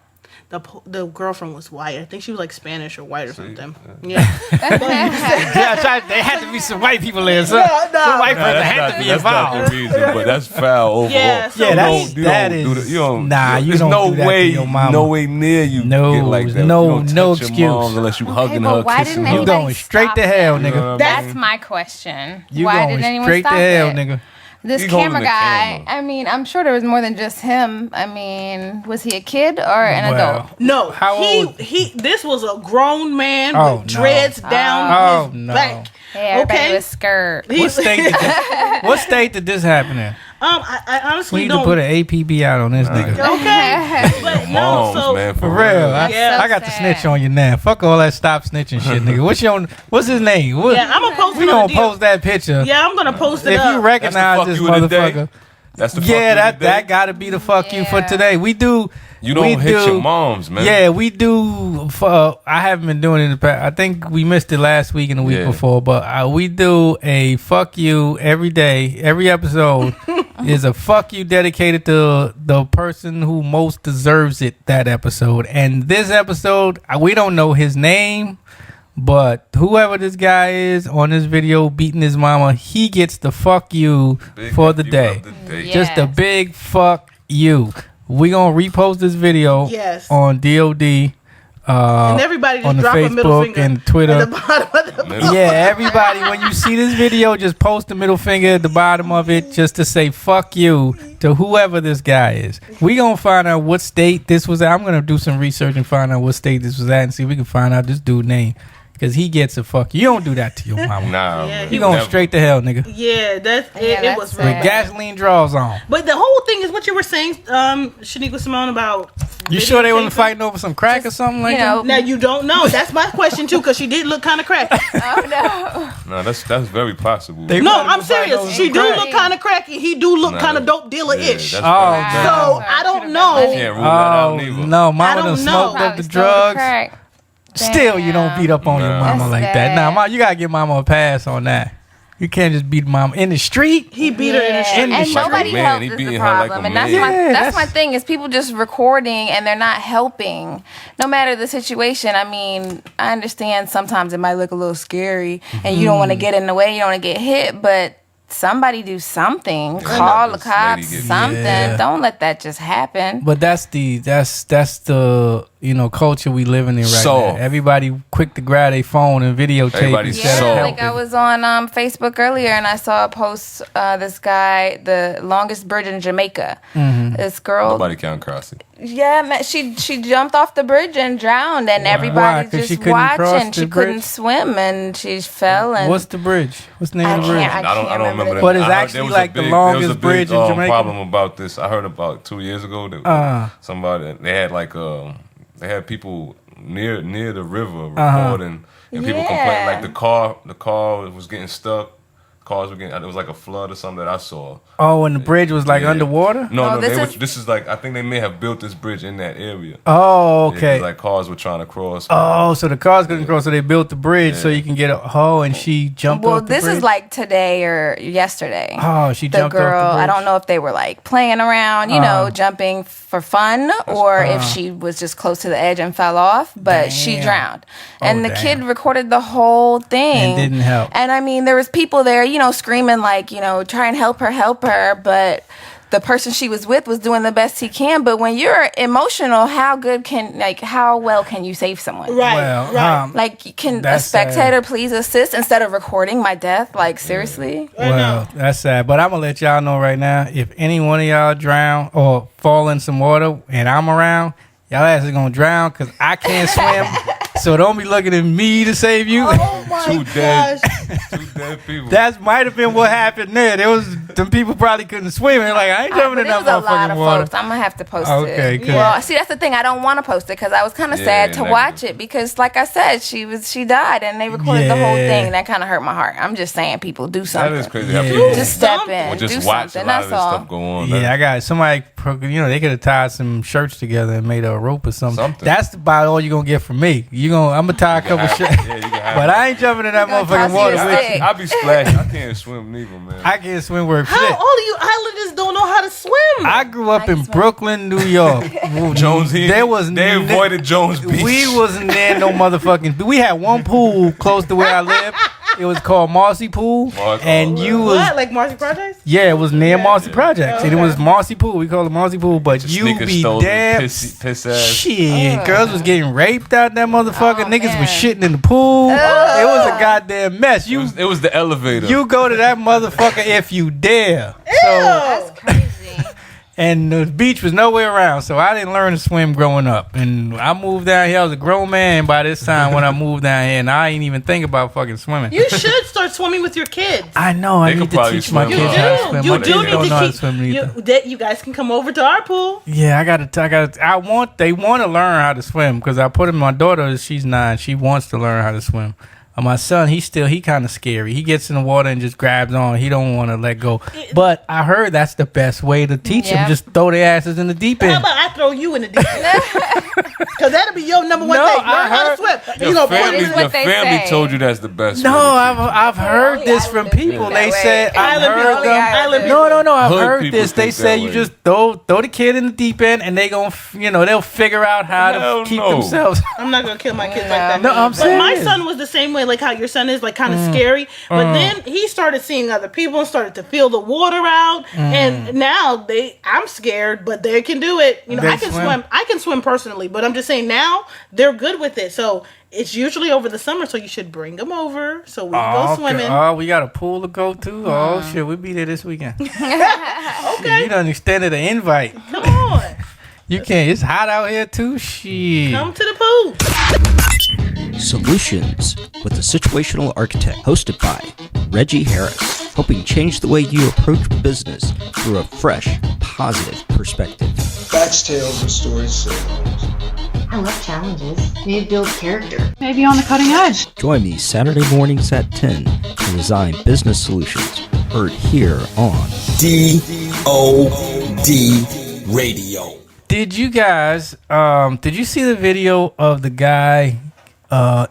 The girlfriend was white. I think she was like Spanish or white or something. Yeah. Yeah, they had to be some white people there. Some white person had to be That's not involved. the reason, but that's foul overall. Yeah, so- Yeah, You that don't is. do that. You don't. There's there's no do that way, to your mama. no way near you No, get like that. no- You don't no touch excuse. Your mom unless you hugging but her, why kissing didn't her. You anybody going straight to stop hell, him? nigga. That's my question. You Why going did anyone straight stop to hell, it? nigga. This He's holding camera the guy, camera. I mean, I'm sure there was more than just him. I mean, was he a kid or an Well, adult? No, How old? This was a grown man Oh, with no. dreads down his no. back. Yeah, everybody Okay. was scared. What state did this happen in? I We honestly need don't. to put an APB out on this nigga. Okay, but no. Moms, So man, For real, I, Yeah. I got to sad. snitch on you now. Fuck all that stop snitching shit, nigga. What's his name? What, yeah, I'm gonna post. we it on gonna the post that picture. Yeah, I'm gonna post it If up. you recognize this fuck you of the day. motherfucker, That's the fuck yeah, you that today. gotta be the fuck you for Yeah. today. We do. You don't we hit your moms, man. Yeah, we do. I haven't been doing it in the past. I think we missed it last week and the week Yeah. before, but we do a fuck you every day. Every episode is a fuck you dedicated to the person who most deserves it that episode. And this episode, we don't know his name, but whoever this guy is on this video beating his mama, he gets the fuck you Big for the you day. of the day. Yeah. Just a Yes. big fuck you. We gonna repost this video Yes. on DOD. and everybody just on the drop a middle Facebook finger and Twitter. at the bottom of the Middle- Yeah, everybody, when you see this video, just post the middle finger at the bottom of it just to say fuck you to whoever this guy is. We gonna find out what state this was at. I'm gonna do some research and find out what state this was at and see if we can find out this dude's name. Because he gets a fuck you. You don't do that to your mama. Nah, Yeah, man. You going Never. straight to hell, nigga. Yeah, it that's was sad. really With bad. gasoline draws on. But the whole thing is what you were saying, Shaniqua Simone, about You sure they wasn't fighting over some crack or something like that? Now you don't know. That's my question too, because she did look kind of cracky. Oh No, that's very possible. No, I'm serious. She do look kind of cracky. He do look kind of dope dealer-ish. Yeah, so I don't know. Can't rule that out neither. No, mama done don't know. smoked up the drugs. Still, you don't beat up on your mama like that. Nah, you gotta give mama a pass on that. You can't just beat mama in the street. He beat her in the street. And nobody helped is the problem. And that's my thing is people just recording and they're not helping. No matter the situation. I mean, I understand sometimes it might look a little scary and you don't want to get in the way, you don't want to get hit, but somebody do something. Call the cops, something. Yeah. Don't let that just happen. But that's the culture we living in right now. Everybody quick to grab their phone and videotape. Like I was on Facebook earlier and I saw a post. This guy, the longest bridge in Jamaica. Mm-hmm. This girl. Nobody can cross it. Yeah, man, she jumped off the bridge and drowned, and everybody just watching. She couldn't swim, and she fell. And what's the bridge? What's the name of the bridge? I don't remember that. But it's actually like the longest bridge in Jamaica. Problem about this. I heard about 2 years ago that somebody they had they had people near the river recording, and people complaining like the car was getting stuck. Cars were getting. It was like a flood or something that I saw. Oh, and the bridge was like underwater? No, this is like I think they may have built this bridge in that area. Oh, okay. Like cars were trying to cross. Oh, so the cars couldn't cross, so they built the bridge so you can get and she jumped off the bridge? Well, this is like today or yesterday. Oh, she jumped off the bridge. I don't know if they were like playing around, jumping for fun, or if she was just close to the edge and fell off, but she drowned. And the kid recorded the whole thing. And didn't help. And I mean, there was people there, screaming like, try and help her, but the person she was with was doing the best he can. But when you're emotional, how well can you save someone? Right. Can a spectator please assist instead of recording my death? Like, seriously? Well, that's sad. But I'm going to let y'all know right now, if any one of y'all drown or fall in some water and I'm around, y'all asses going to drown because I can't swim. So don't be looking at me to save you. Oh my Two dead people. That might have been what happened there. There was some people probably couldn't swim. They're like, I ain't jumping in that motherfucking water. Folks. I'm gonna have to post it. Good. Well, see, that's the thing. I don't want to post it because I was kind of sad to watch it because, like I said, she died and they recorded the whole thing. That kind of hurt my heart. I'm just saying, people do something. That is crazy. Just step in. Or just do watch something. a lot That's of this stuff go on. Yeah, I got somebody. They could have tied some shirts together and made a rope or something. That's about all you're gonna get from me. I'm gonna tie a couple shirts, but I ain't jumping in that motherfucking water. I be splashing. I can't swim neither, man. I can't swim worth shit. How all of you islanders don't know how to swim? I grew up in Brooklyn, New York. They avoided Jones Beach. We wasn't there no motherfucking. We had one pool close to where I lived. It was called Marcy Pool, and you was like Marcy Projects? Yeah, it was near Marcy Projects, and it was Marcy Pool. We called it Marcy Pool, but you be damn piss ass. Shit. Girls was getting raped out that motherfucker. Niggas was shitting in the pool. It was a goddamn mess. It was the elevator. You go to that motherfucker if you dare. That's crazy. And the beach was nowhere around, so I didn't learn to swim growing up. And I moved down here. I was a grown man by this time when I moved down here, and I ain't even think about fucking swimming. You should start swimming with your kids. I know. I need to teach my kids how to swim. You my kids don't know how to swim either. You guys can come over to our pool. Yeah, they want to learn how to swim because I put in my daughter. She's 9. She wants to learn how to swim. My son, he kind of scary. He gets in the water and just grabs on. He don't want to let go. But I heard that's the best way to teach them. Just throw their asses in the deep end. How about I throw you in the deep end? Because that'll be your number one thing. Learn how to swim. Your family told you that's the best. No, I've heard this from people. They said I've heard them. No. I've heard this. They say you just throw the kid in the deep end and they gonna they'll figure out how to keep themselves. I'm not gonna kill my kids like that. No, I'm serious. But my son was the same way. Like how your son is like kind of scary, but then he started seeing other people and started to feel the water out, and now I'm scared, but they can do it. I can swim. I can swim personally, but I'm just saying now they're good with it. So it's usually over the summer, so you should bring them over so we can go swimming. Oh, we got a pool to go to. Oh shit, we'll be there this weekend. Okay, you done extended an invite. Come on. You can't. It's hot out here too. Shit. Come to the pool. Solutions with the Situational Architect, hosted by Reggie Harris, helping change the way you approach business through a fresh, positive perspective. Facts, tales, and stories say. I love challenges. Maybe build character. Maybe on the cutting edge. Join me Saturday mornings at 10 to design business solutions. Heard here on DOD Radio. Did you guys, did you see the video of the guy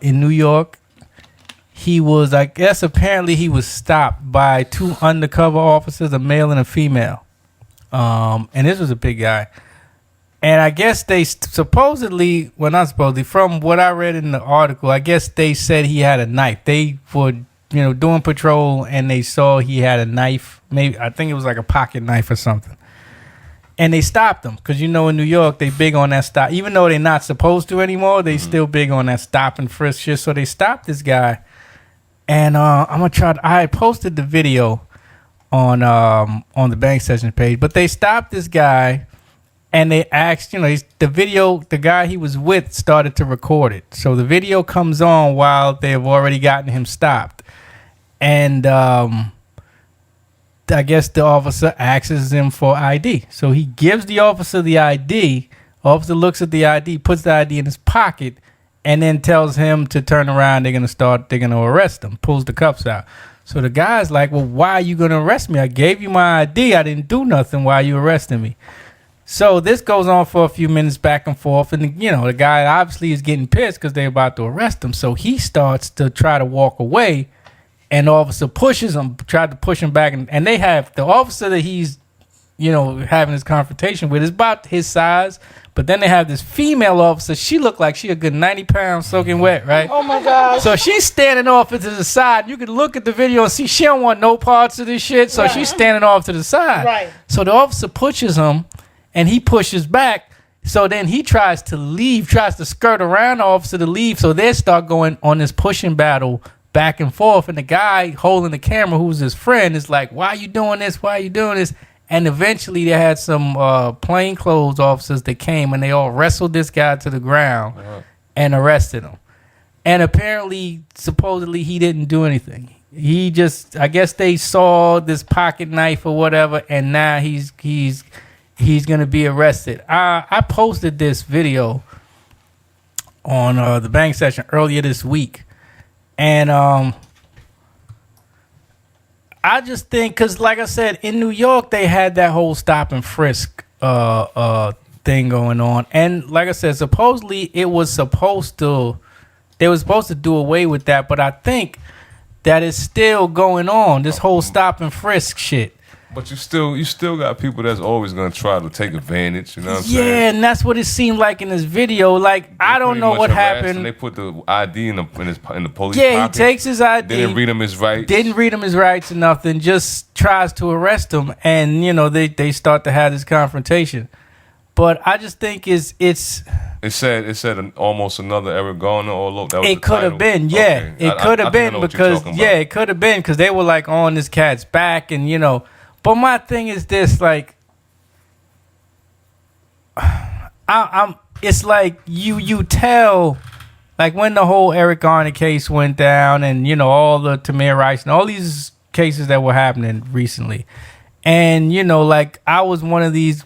in New York? He was, I guess, apparently he was stopped by two undercover officers, a male and a female. And this was a big guy. And I guess they supposedly, well, not supposedly, from what I read in the article, I guess they said he had a knife. They were, doing patrol and they saw he had a knife. Maybe, I think it was like a pocket knife or something. And they stopped him because, in New York, they big on that stop. Even though they're not supposed to anymore, they still big on that stop and frisk shit. So they stopped this guy. And I'm going to try, I posted the video on the Bank Session page, but they stopped this guy. And they asked, the guy he was with started to record it. So the video comes on while they have already gotten him stopped. And I guess the officer asks him for ID. So he gives the officer the ID. Officer looks at the ID, puts the ID in his pocket, and then tells him to turn around. They're going to arrest him, pulls the cuffs out. So the guy's like, well, why are you going to arrest me? I gave you my ID. I didn't do nothing. Why are you arresting me? So this goes on for a few minutes back and forth. And, the guy obviously is getting pissed because they're about to arrest him. So he starts to try to walk away. And the officer pushes him, tried to push him back. And they have the officer that he's, having this confrontation with is about his size. But then they have this female officer. She looked like she a good 90 pounds soaking wet, right? Oh, my God. So she's standing off to the side. You can look at the video and see she don't want no parts of this shit. So she's standing off to the side. Right. So the officer pushes him. And he pushes back. So then he tries to leave, tries to skirt around the officer to leave. So they start going on this pushing battle back and forth. And the guy holding the camera, who's his friend, is like, why are you doing this? Why are you doing this? And eventually they had some plainclothes officers that came and they all wrestled this guy to the ground and arrested him. And apparently, supposedly, he didn't do anything. He just, I guess they saw this pocket knife or whatever. And now he's going to be arrested. I posted this video on the Bank Session earlier this week. And I just think, because like I said, in New York, they had that whole stop and frisk thing going on. And like I said, supposedly they were supposed to do away with that. But I think that it's still going on, this whole stop and frisk shit. But you still got people that's always gonna try to take advantage. You know what I'm saying? Yeah, and that's what it seemed like in this video. Like I don't know what happened. They put the ID in the police pocket. Yeah, he takes his ID. Didn't read him his rights. Didn't read him his rights or nothing. Just tries to arrest him, and they start to have this confrontation. But I just think it's. It said almost another Eric Garner all over. It could have been, yeah. Okay. It could have been because it could have been because they were like on this cat's back, and But my thing is this, like, it's like you tell, like when the whole Eric Garner case went down and, all the Tamir Rice and all these cases that were happening recently. And, like I was one of these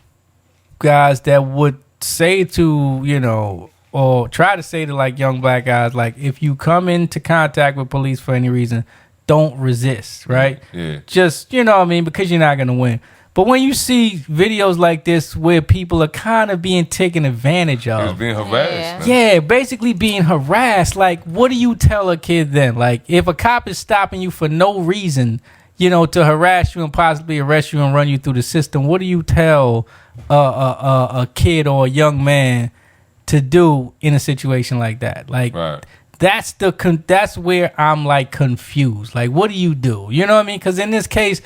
guys that would say to, or try to say to like young black guys, like if you come into contact with police for any reason, don't resist, right? Yeah. Just, because you're not going to win. But when you see videos like this where people are kind of being taken advantage of. He's being harassed. Yeah, basically being harassed. Like, what do you tell a kid then? Like, if a cop is stopping you for no reason, to harass you and possibly arrest you and run you through the system, what do you tell a kid or a young man to do in a situation like that? Like, right. That's where I'm like confused. Like, what do you do? You know what I mean? Because in this case,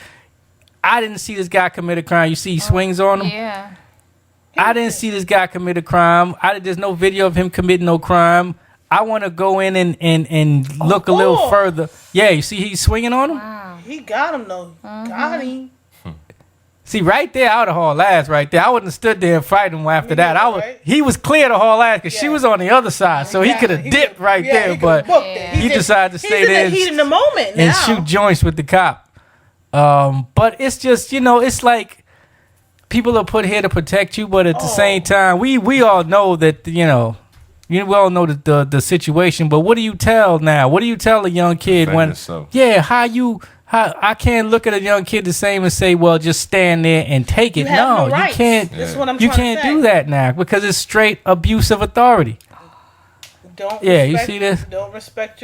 I didn't see this guy commit a crime. You see, he swings on him. Yeah. I didn't see this guy commit a crime. There's no video of him committing no crime. I want to go in and look a little further. Yeah, you see, he's swinging on him. Wow. He got him though. Got him. See, right there, I would have hauled ass right there. I wouldn't have stood there and fight him after that. Right? He was clear to haul ass because she was on the other side, so he could have dipped right there. But he decided to stay there in the moment and shoot joints with the cop. But it's just, it's like people are put here to protect you, but at the same time, we all know that, we all know the situation. But what do you tell now? What do you tell a young kid Defend when? yourself. Yeah, how I can't look at a young kid the same and say, well, just stand there and take it. You have no You rights. can't. That's what I'm You trying to can't say. do that now because it's straight abuse of authority. You see this? Don't respect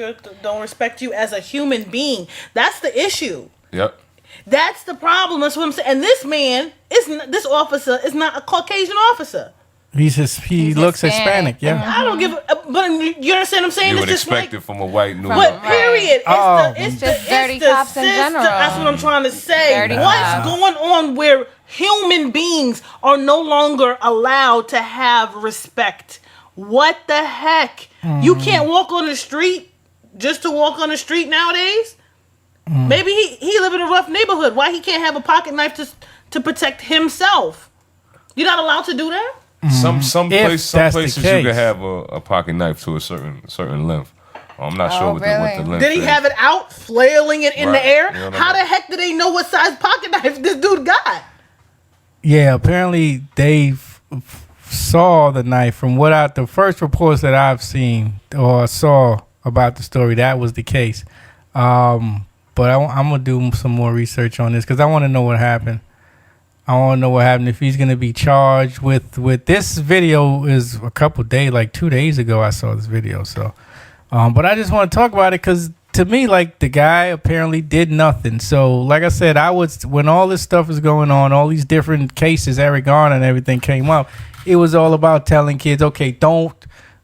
you as a human being. That's the issue. Yep. That's the problem. That's what I'm saying. And this officer is not a Caucasian officer. He looks Hispanic. Yeah. I don't give but you understand what I'm saying? You It's would just expect like, it from a white New but York. period. It's just dirty cops in general. That's what I'm trying to say. Dirty What's cops. going on where human beings are no longer allowed to have respect? What the heck? You can't walk on the street just to walk on the street nowadays? Maybe he live in a rough neighborhood. Why he can't have a pocket knife to protect himself? You're not allowed to do that? Some If that's the places you case. can have a pocket knife to a certain length. I'm not sure what the really? length Did he is. have it out, flailing it in Right. the air? You know what How I the mean? heck do they know what size pocket knife this dude got? Yeah, apparently they saw the knife. From the first reports that I've seen or saw about the story, that was the case. But I'm gonna do some more research on this because I want to know what happened. I want to know what happened if he's gonna be charged with this video. Is a couple days, like 2 days ago, I saw this video. So, but I just want to talk about it because to me, like, the guy apparently did nothing. So, like I said, when all this stuff is going on, all these different cases, Eric Garner and everything came up, it was all about telling kids, okay,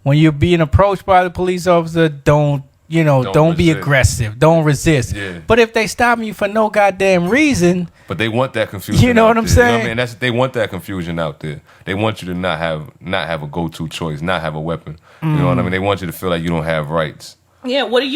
when you're being approached by the police officer, don't be resist. aggressive. Don't resist. Yeah. But if they stop you for no goddamn reason, But they want that confusion. You know out what I'm there. You know saying? what I mean? They want that confusion out there. They want you to not have a go-to choice, not have a weapon. You know what I mean? They want you to feel like you don't have rights. Yeah, what do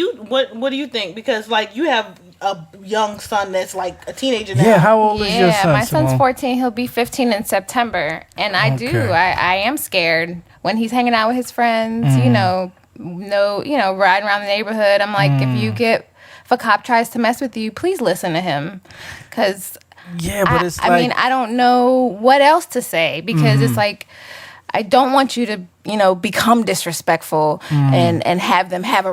you think? Because like you have a young son that's like a teenager now. yeah, how old is your son? My son's Simone? 14. He'll be 15 in September. And I I am scared when he's hanging out with his friends, riding around the neighborhood. I'm like, if a cop tries to mess with you, please listen to him. Because Yeah, but it's I mean, I don't know what else to say because it's like, I don't want you to, become disrespectful and have them have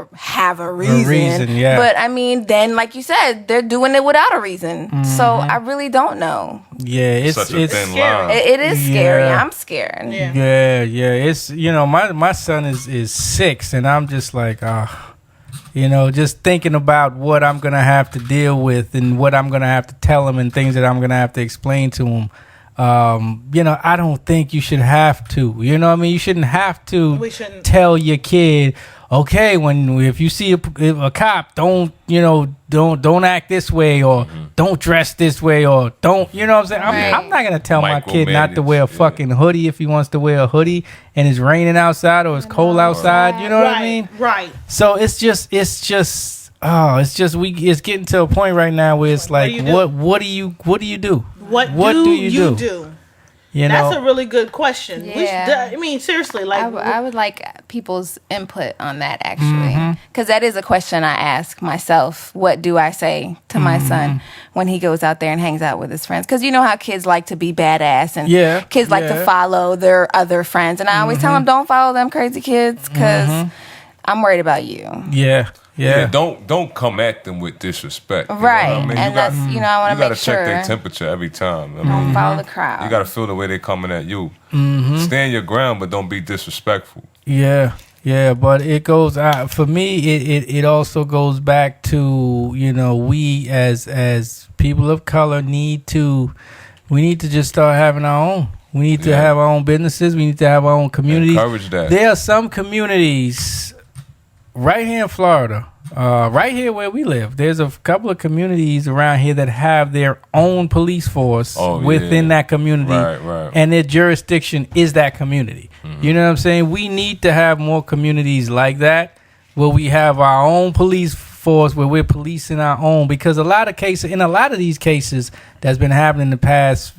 a reason. Yeah. But I mean, then like you said, they're doing it without a reason. So I really don't know. Yeah, it's Such a thin line. It is scary. Yeah. I'm scared. Yeah. Yeah. It's my son is 6, and I'm just like, just thinking about what I'm gonna have to deal with and what I'm gonna have to tell him and things that I'm gonna have to explain to him. I don't think you should have to. You know what I mean? You shouldn't have to We shouldn't. tell your kid, okay, if you see a cop, don't act this way or don't dress this way or don't, you know what I'm saying? Right. I'm not going to tell my kid not to Micromanage, wear a yeah. fucking hoodie if he wants to wear a hoodie and it's raining outside or it's cold outside. You know what I mean? Right. So it's getting to a point right now where it's like, what do you do? What do you do? That's a really good question. Yeah. I mean, seriously, like I would like people's input on that actually, because that is a question I ask myself. What do I say to my son when he goes out there and hangs out with his friends? Because you know how kids like to be badass and kids like to follow their other friends, and I always tell them, don't follow them crazy kids because I'm worried about you. Yeah. Don't come at them with disrespect. You know Right, what I mean? and that's I want to make gotta sure. check their temperature every time. I Don't mean, follow the crowd. you gotta feel the way they're coming at you. Stand your ground, but don't be disrespectful. Yeah, but it goes for me. It also goes back to we as people of color need to just start having our own. We need to have our own businesses. We need to have our own communities. Encourage that. There are some communities right here in Florida, right here where we live. There's a couple of communities around here that have their own police force within that community, Right. and their jurisdiction is that community. You know what I'm saying? We need to have more communities like that where we have our own police force, where we're policing our own. Because in a lot of these cases that's been happening the past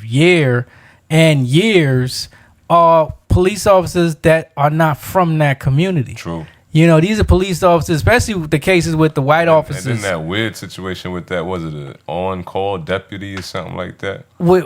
year and years are police officers that are not from that community. True. You know, these are police officers, especially with the cases with the white officers. And then that weird situation with that, was it an on-call deputy or something like that? With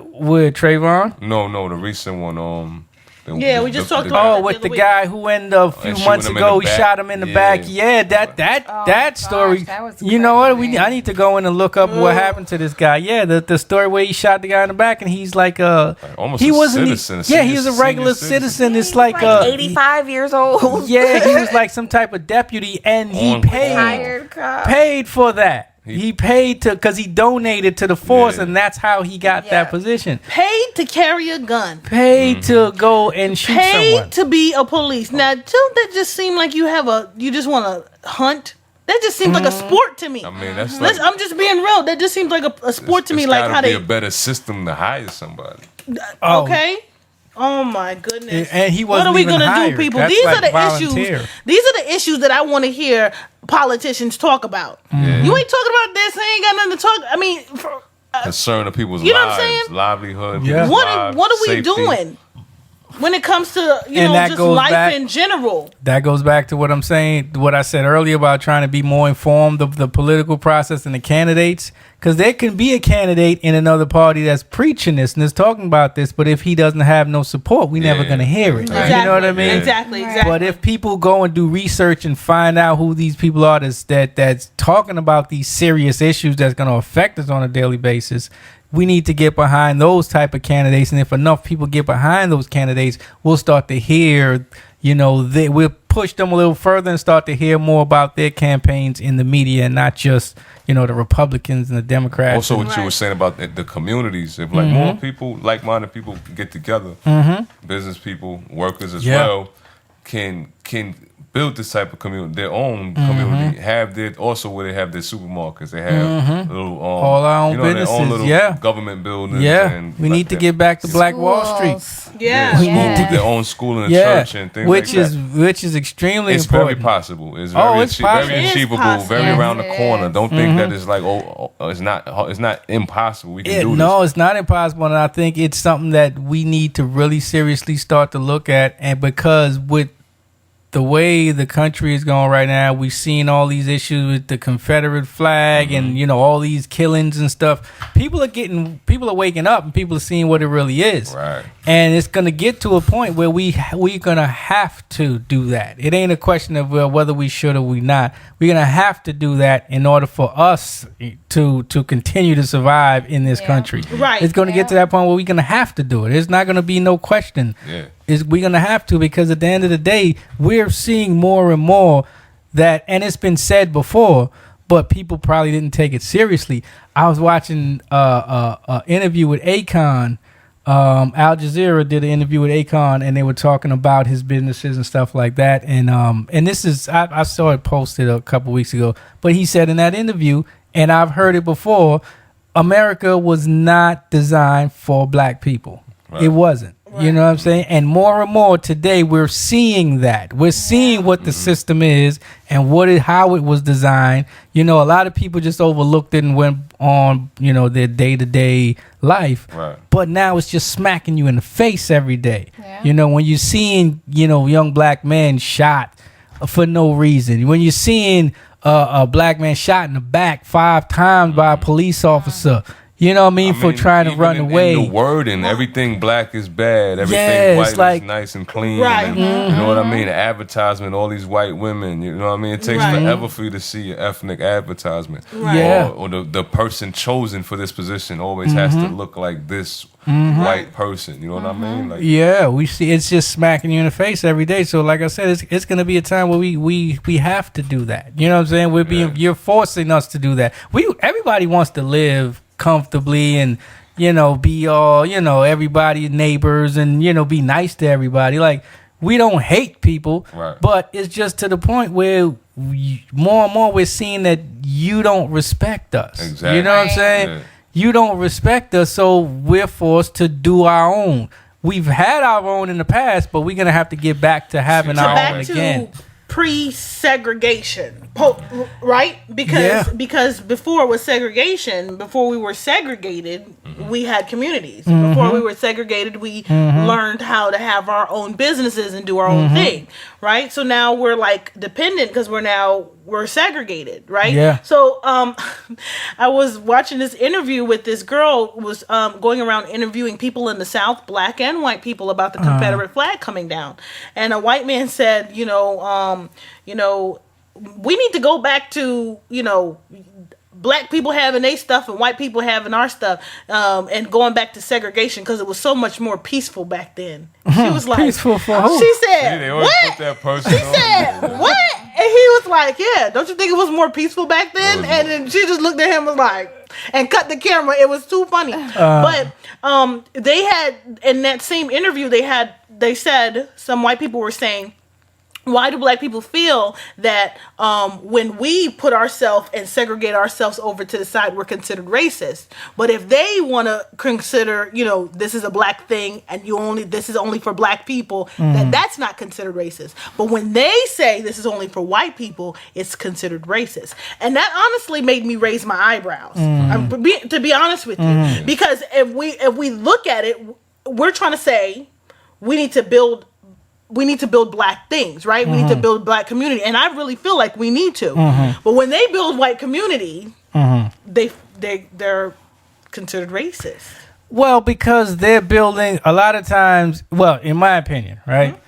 Trayvon? No, the recent one. We just talked about Oh, with the guy who ended a few months ago, he shot him in the back. Yeah, that story. That was you know what? crazy. I need to go in and look up what happened to this guy. Yeah, the story where he shot the guy in the back, and he's like almost a citizen. He was a regular citizen. It's like 85 years old. Yeah, he was like some type of deputy, and he paid for that. He paid because he donated to the force, and that's how he got that position. Paid to carry a gun. Paid to go and shoot someone. Paid to be a police. Now, don't that just seem like you just want to hunt? That just seems like a sport to me. I mean, that's I'm just being real. That just seems like a sport to me. Like how be they a better system to hire somebody. Okay. Oh my goodness! And he what wasn't are we even gonna hired. do, people? That's These like are the volunteer. issues. These are the issues that I want to hear politicians talk about. You ain't talking about this. Ain't got nothing to talk. I mean, Concern of people's you know what I'm lives, saying? livelihood. Yeah. what are we safety. doing when it comes to that just goes life back- in general? That goes back to what I'm saying, what I said earlier about trying to be more informed of the political process and the candidates. Because there can be a candidate in another party that's preaching this and is talking about this, but if he doesn't have no support, we never going to hear it. Exactly. You know what I mean? Exactly. But if people go and do research and find out who these people are that's talking about these serious issues that's going to affect us on a daily basis, we need to get behind those type of candidates. And if enough people get behind those candidates, we'll start to hear, we'll push them a little further and start to hear more about their campaigns in the media and not just, the Republicans and the Democrats. Also, what you were saying about the communities, if like more people, like-minded people get together, business people, workers as well, can build this type of community, their own community, have where they have their supermarkets, they have little all our own businesses, their own little government buildings. And we need to get back to Black Wall Street. Yeah. We need to their own school and church and things which like that. which is extremely it's important. very possible. It's very, it's possible. very achievable, very Yes, around the it corner. is. Don't think that it's like it's not impossible. We can do this. No, it's not impossible, and I think it's something that we need to really seriously start to look at. And because with the way the country is going right now, we've seen all these issues with the Confederate flag and all these killings and stuff. People are waking up and people are seeing what it really is. Right. And it's going to get to a point where we're going to have to do that. It ain't a question of whether we should or we not. We're going to have to do that in order for us to continue to survive in this country. Right. It's going to get to that point where we're going to have to do it. There's not going to be no question. Yeah. We're going to have to, because at the end of the day, we're seeing more and more that, and it's been said before, but people probably didn't take it seriously. I was watching an interview with Akon. Al Jazeera did an interview with Akon, and they were talking about his businesses and stuff like that. And this is, I saw it posted a couple weeks ago, but he said in that interview, and I've heard it before, America was not designed for black people. Right. It wasn't. You know what I'm saying? And more today, we're seeing that. We're seeing what the system is and how it was designed. A lot of people just overlooked it and went on, their day-to-day life. Right. But now it's just smacking you in the face every day. Yeah. When you're seeing, young black men shot for no reason. When you're seeing a black man shot in the back 5 times by a police officer. You know what I mean? For trying to run away. In the word and everything black is bad. Everything white is nice and clean. Right. And, you know what I mean? The advertisement, all these white women. You know what I mean? It takes forever for you to see an ethnic advertisement. Right. Yeah. Or the person chosen for this position always has to look like this white person. You know what I mean? Like, yeah, we see it's just smacking you in the face every day. So like I said, it's going to be a time where we have to do that. You know what I'm saying? You're forcing us to do that. Everybody wants to live comfortably and be all everybody's neighbors and be nice to everybody. Like, we don't hate people, but it's just to the point where more and more we're seeing that you don't respect us. Exactly. You know what I'm saying? Yeah. You don't respect us, so we're forced to do our own. We've had our own in the past, but we're gonna have to get back to having our own again. pre-segregation, right? Because before it was segregation, before we were segregated, we had communities. Before we were segregated, we learned how to have our own businesses and do our own thing, right? So now we're like dependent because we're segregated, right? Yeah. So I was watching this interview with this girl who was going around interviewing people in the South, black and white people, about the Confederate flag coming down, and a white man said, we need to go back to, black people having their stuff and white people having our stuff, and going back to segregation because it was so much more peaceful back then. She was like, peaceful for who? She said, They always what? put that person She on. said, what? And he was like, yeah, don't you think it was more peaceful back then? And then she just looked at him and was like, and cut the camera. It was too funny. But they had, in that same interview, they said, some white people were saying, why do black people feel that when we put ourselves and segregate ourselves over to the side, we're considered racist? But if they want to consider, this is a black thing and this is only for black people, that's not considered racist. But when they say this is only for white people, it's considered racist. And that honestly made me raise my eyebrows, to be honest with you. Because if we look at it, we're trying to say we need to build black things, right? We need to build black community. And I really feel like we need to. But when they build white community, they're considered racist. Well, because they're building a lot of times, well, in my opinion, right?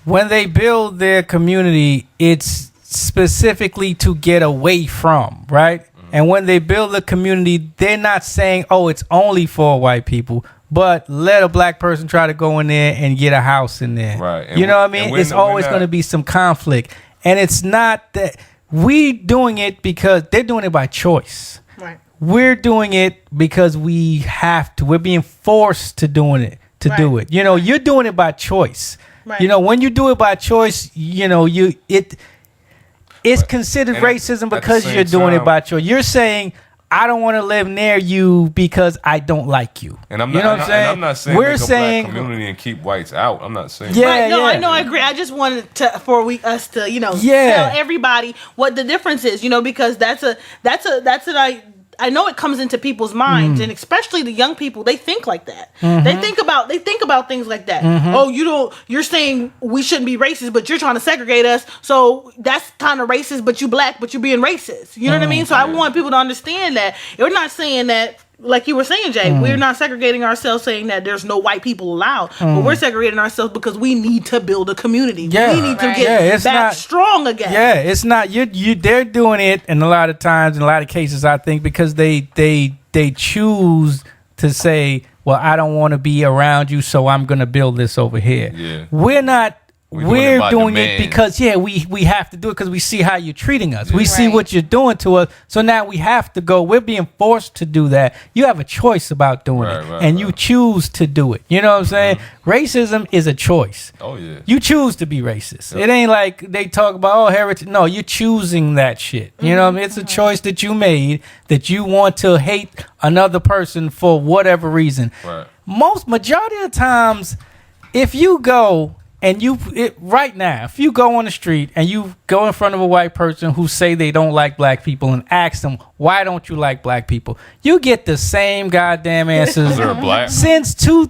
When they build their community, it's specifically to get away from, right? And when they build a community, they're not saying, oh, it's only for white people, but let a black person try to go in there and get a house in there. Right. You know what I mean? It's always going to be some conflict. And it's not that we doing it because they're doing it by choice. Right. We're doing it because we have to. We're being forced to do it. You're doing it by choice. Right. When you do it by choice, it's considered racism because you're doing it by choice. You're saying, I don't want to live near you because I don't like you. And I'm not, you know what I'm saying? And I'm not saying we're make saying a black community and keep whites out. I'm not saying yeah, right, no, yeah. I know, I agree. I just wanted us to tell everybody what the difference is, because I know it comes into people's minds, and especially the young people, they think like that. They think about things like that. Oh, you're saying we shouldn't be racist, but you're trying to segregate us. So that's kind of racist, but you black, but you're being racist. You know what I mean? So I want people to understand that we're not saying that, like you were saying, Jay, we're not segregating ourselves saying that there's no white people allowed, but we're segregating ourselves because we need to build a community. Yeah. We need to get back strong again. Yeah, it's not they're doing it in a lot of times, in a lot of cases, I think, because they choose to say, well, I don't want to be around you, so I'm going to build this over here. Yeah. We're not. We're doing it demand. because we have to do it because we see how you're treating us. We see what you're doing to us. So now we have to go. We're being forced to do that. You have a choice about doing it, and you choose to do it. You know what I'm saying? Racism is a choice. Oh yeah. You choose to be racist. It ain't like they talk about heritage. No, you're choosing that shit. You know what I mean? It's a choice that you made, that you want to hate another person for whatever reason. Right. Majority of the times, if you go and right now, if you go on the street and you go in front of a white person who say they don't like black people and ask them, why don't you like black people? You get the same goddamn answers They're black. since the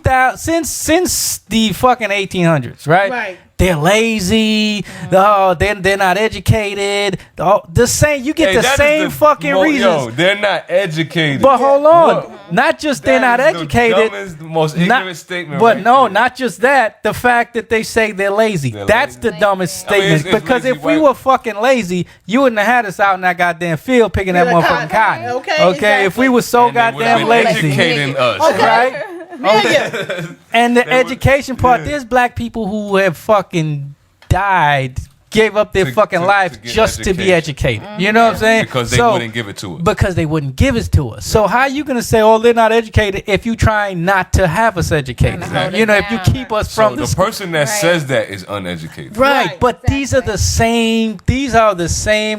fucking 1800s, right? Right. They're lazy. They're not educated. The same. You get the same fucking reasons. Yo, they're not educated. But hold on. What? Not just they're not educated. The dumbest, the most ignorant statement. But right no, there. not just that. The fact that they say they're lazy. That's the dumbest statement. it's Because lazy if we white. were fucking lazy, you wouldn't have had us out in that goddamn field picking that motherfucking cotton. Okay, exactly. If we were so And they would've goddamn been lazy. educating us. Right? Okay. And the education part, there's black people who have fucking died, gave up their fucking lives to get just to be educated. You know what I'm saying? Because they wouldn't give it to us. Because they wouldn't give it to us. So how are you going to say, oh, they're not educated if you try not to have us educated? Exactly. You know, if you keep us from the person that says that is uneducated. Right, but these are the same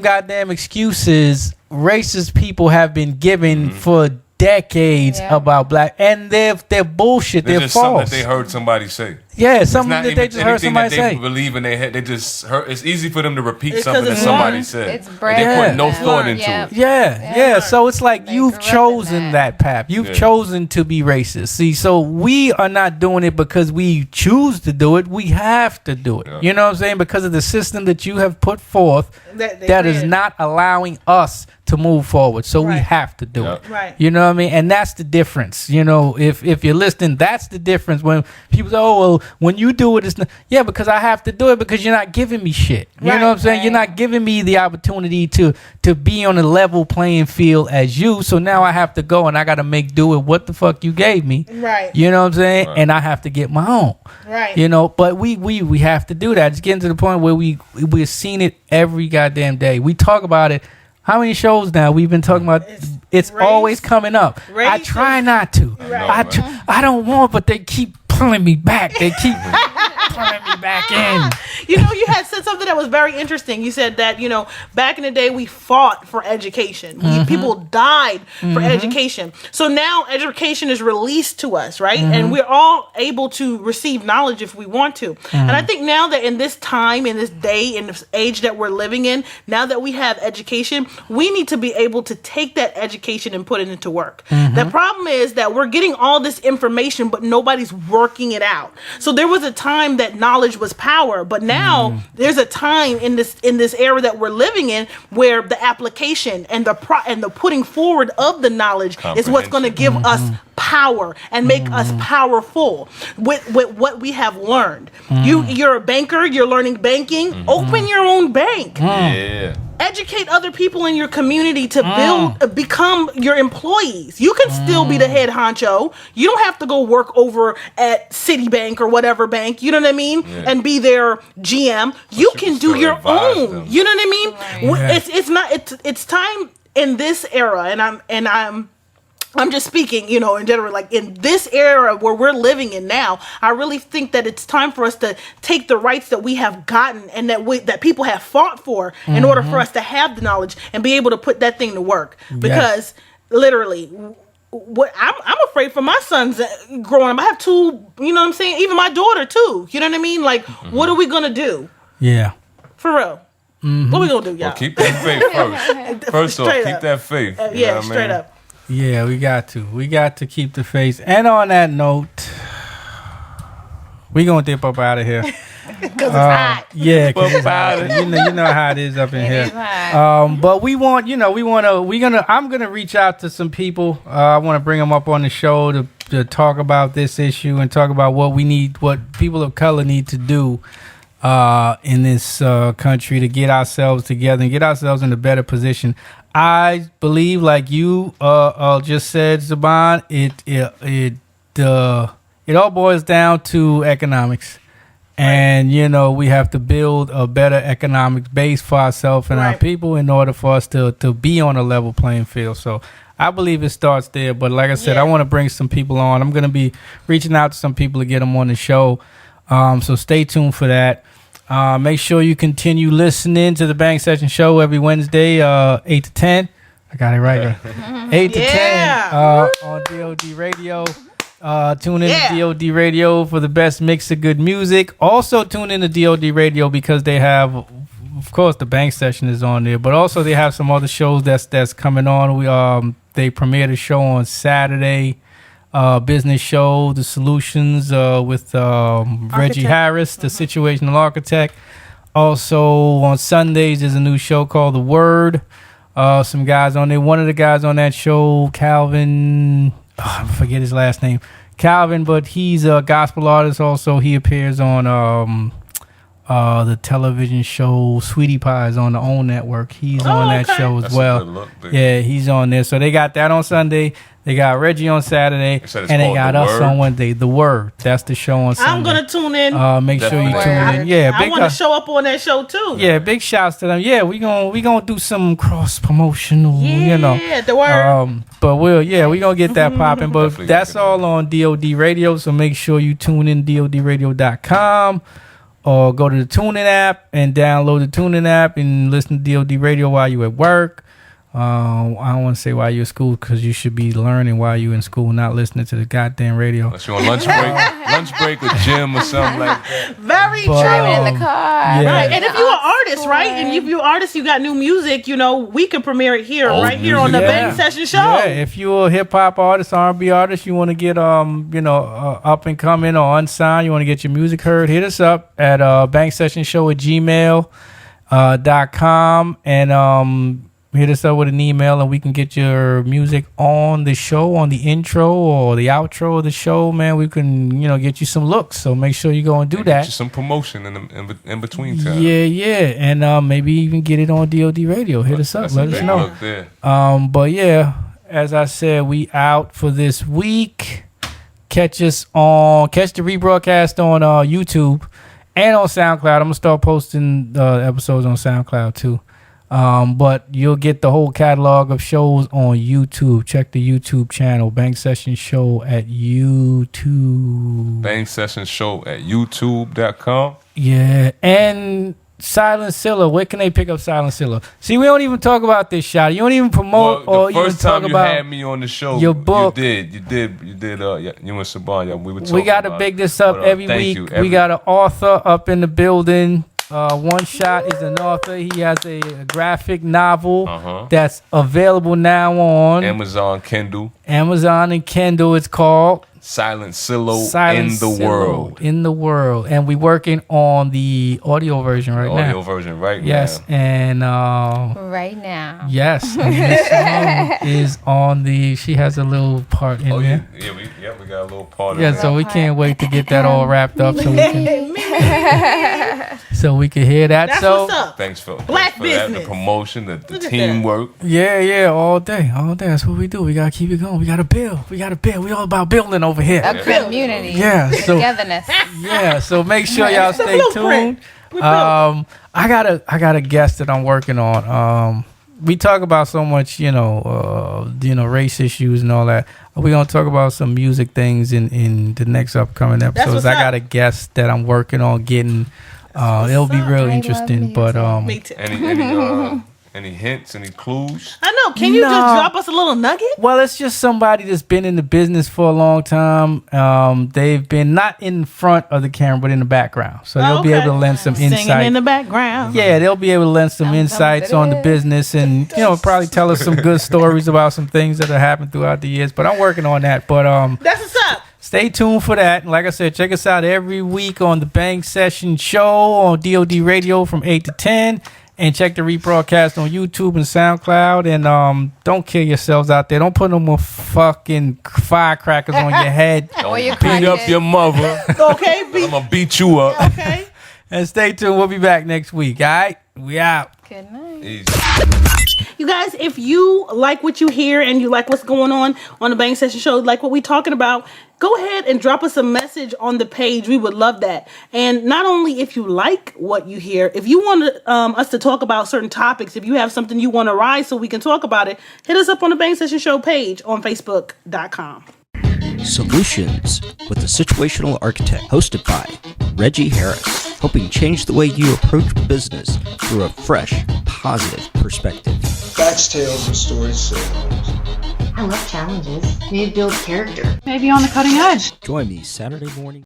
goddamn excuses racist people have been given for decades about black, and they're bullshit. They're just false. something that they heard somebody say. Yeah, It's something not that they even just heard anything somebody that they say. believe in their head. They just heard. It's easy for them to repeat It's something 'cause that it's somebody learned. said. It's And bred. they put no Yeah. thought into Yeah. it. Yeah. So it's like They you've grew up in chosen that path. You've Yeah. chosen to be racist. See, so we are not doing it because we choose to do it. We have to do it. Yeah. You know what I'm saying? Because of the system that you have put forth That they that is created. not allowing us to move forward. So we Right. have to do Yeah. it. Right. You know what I mean? And that's the difference. You know, if you're listening, that's the difference. When people say, "Oh, well, when you do it, it's not." Yeah, because I have to do it because you're not giving me shit. You know what I'm saying? You're not giving me the opportunity to be on a level playing field as you. So now I have to go and I got to make do with what the fuck you gave me. Right. You know what I'm saying? Right. And I have to get my own. Right. You know, but we have to do that. It's getting to the point where we're seeing it every goddamn day. We talk about it. How many shows now we've been talking about? It's race. always coming up. I Race try not to. Right. I don't want, but they keep pulling me back. They keep pulling me back in. You know, you had said something that was very interesting. You said that, you know, back in the day we fought for education. People died for education. So now education is released to us, right? And we're all able to receive knowledge if we want to. And I think now that in this time, in this day, in this age that we're living in, now that we have education, we need to be able to take that education and put it into work. The problem is that we're getting all this information, but nobody's working it out. So there was a time that knowledge was power, but now there's a time in this era that we're living in where the application and the putting forward of the knowledge is what's going to give us power and make us powerful with what we have learned. You're a banker, you're learning banking, open your own bank. Yeah. Educate other people in your community to become your employees. You can still be the head honcho. You don't have to go work over at Citibank or whatever bank, you know what I mean? Yeah. And be their GM. You can do still your advise own. them. You know what I mean? Yeah. It's time in this era, and I'm just speaking, you know, in general, like in this era where we're living in now, I really think that it's time for us to take the rights that we have gotten and that people have fought for in order for us to have the knowledge and be able to put that thing to work. Because literally, what I'm afraid for my sons growing up. I have two, you know what I'm saying? Even my daughter too. You know what I mean? Like, what are we gonna do? Yeah. For real. What are we gonna do, y'all? Well, keep that faith first. First off, Straight keep up. that faith. You know Yeah, what I straight mean? up. Yeah, we got to. We got to keep the face. And on that note, we gonna dip up out of here. Because it's hot. Yeah, 'cause Up it's hot. outta You know how it is up in here. is hot. But I'm gonna reach out to some people. I want to bring them up on the show to talk about this issue and talk about what we need, what people of color need to do in this country to get ourselves together and get ourselves in a better position. I believe, like you just said, Zaban, it all boils down to economics. And, you know, we have to build a better economic base for ourselves and our people in order for us to be on a level playing field. So I believe it starts there. But like I said, I want to bring some people on. I'm going to be reaching out to some people to get them on the show. So stay tuned for that. Make sure you continue listening to the Bang Session Show every Wednesday, 8 to 10. I got it right. 8 to 10 on DOD Radio. Tune in to DOD Radio for the best mix of good music. Also tune in to DOD Radio because they have, of course, the Bang Session is on there, but also they have some other shows that's coming on. They premiered a show on Saturday, business show, The Solutions with Reggie Harris, the situational architect. Also on Sundays there's a new show called The Word. Some guys on there. One of the guys on that show, Calvin, I forget his last name, Calvin, but he's a gospel artist. Also, he appears on the television show Sweetie Pies on the OWN network. He's on that show as That's well. a good look, baby. Yeah, he's on there. So they got that on Sunday. They got Reggie on Saturday, said it's and they called got The us Word? on Wednesday. The Word. That's the show on Sunday. I'm gonna tune in. Make sure you Definitely. tune in. Yeah, I big want to show up on that show too. yeah, big shouts to them. Yeah, we gonna do some cross promotional. You know. Yeah, The Word. But we gonna get that popping. But Definitely that's gonna all on DOD Radio. So make sure you tune in DODRadio.com or go to the TuneIn app and download the TuneIn app and listen to DOD Radio while you at work. I don't want to say while you're in school because you should be learning while you're in school, not listening to the goddamn radio. Unless you're on lunch break or gym or something like that. Very true. Driving in the car. Yeah. Right. And if you're an artist, right? And if you're an artist, you got new music, we can premiere it here, Old right here on the music. Bang Session Show. Yeah, if you're a hip hop artist, R&B artist, you want to get up and coming or unsigned, you want to get your music heard, hit us up at bangsessionshow@gmail.com and hit us up with an email and we can get your music on the show, on the intro or the outro of the show, man. We can, get you some looks. So make sure you go and do Get that. you some promotion in between time. Yeah. And maybe even get it on DOD radio. Hit us up. That's Let a us big know. look there. But yeah, as I said, we out for this week. Catch the rebroadcast on YouTube and on SoundCloud. I'm gonna start posting episodes on SoundCloud too. But you'll get the whole catalog of shows on YouTube. Check the YouTube channel, Bang Session Show at YouTube. Bang Session Show at YouTube.com. Yeah, and Silent Silla. Where can they pick up Silent Silla? See, we don't even talk about this shot. You don't even promote or even first talk time you about had me on the show, your book. You did. You and Saban, we were talking. We got to about big it. this up But, every thank week. you. We got an author up in the building. One Shot is an author. He has a graphic novel that's available now on Amazon Kindle. Amazon and Kindle. It's called Silent Silla Silent in the Silla World. in the World, and we're working on the audio version right now. Audio version right Yes, now. and Right now. yes, and this song is on the. She has a little part in there. We got a little part of Yeah, it. so we can't wait to get that all wrapped up so we can hear that. That's so what's up. Thanks for Black that, business. the promotion, the Look at teamwork. yeah, all day. That's what we do. We gotta keep it going. We gotta build. We all about building over here. A community. Yeah, so Togetherness. so make sure y'all stay tuned. I got a guest that I'm working on. We talk about so much, race issues and all that. We're gonna talk about some music things in the next upcoming episodes. I got a guest that I'm working on getting. It'll be real interesting. But Me too. Any hints, any clues? I know. Can you just drop us a little nugget? well, it's just somebody that's been in the business for a long time. They've been not in front of the camera, but in the background, so they'll be able to lend some Singing insight. in the background. Yeah, they'll be able to lend some insights on the business and, probably tell us some good stories about some things that have happened throughout the years. But I'm working on that. But That's what's up. stay tuned for that. And like I said, check us out every week on the Bang Session Show on DOD Radio from 8 to 10. And check the rebroadcast on YouTube and SoundCloud. And don't kill yourselves out there. Don't put no more fucking firecrackers on your head. Or your Beat up your mother. Okay, I'm going to beat you up. okay. And stay tuned. We'll be back next week. All right? We out. Good night. Easy. You guys, if you like what you hear and you like what's going on the Bang Session Show, like what we talking about, go ahead and drop us a message on the page. We would love that. And not only if you like what you hear, if you want us to talk about certain topics, if you have something you want to rise so we can talk about it, hit us up on the Bang Session Show page on Facebook.com. Solutions with the Situational Architect, hosted by Reggie Harris, helping change the way you approach business through a fresh, positive perspective. Facts, tales, and stories say. I love challenges. Maybe build character. Maybe on the cutting edge. Join me Saturday morning.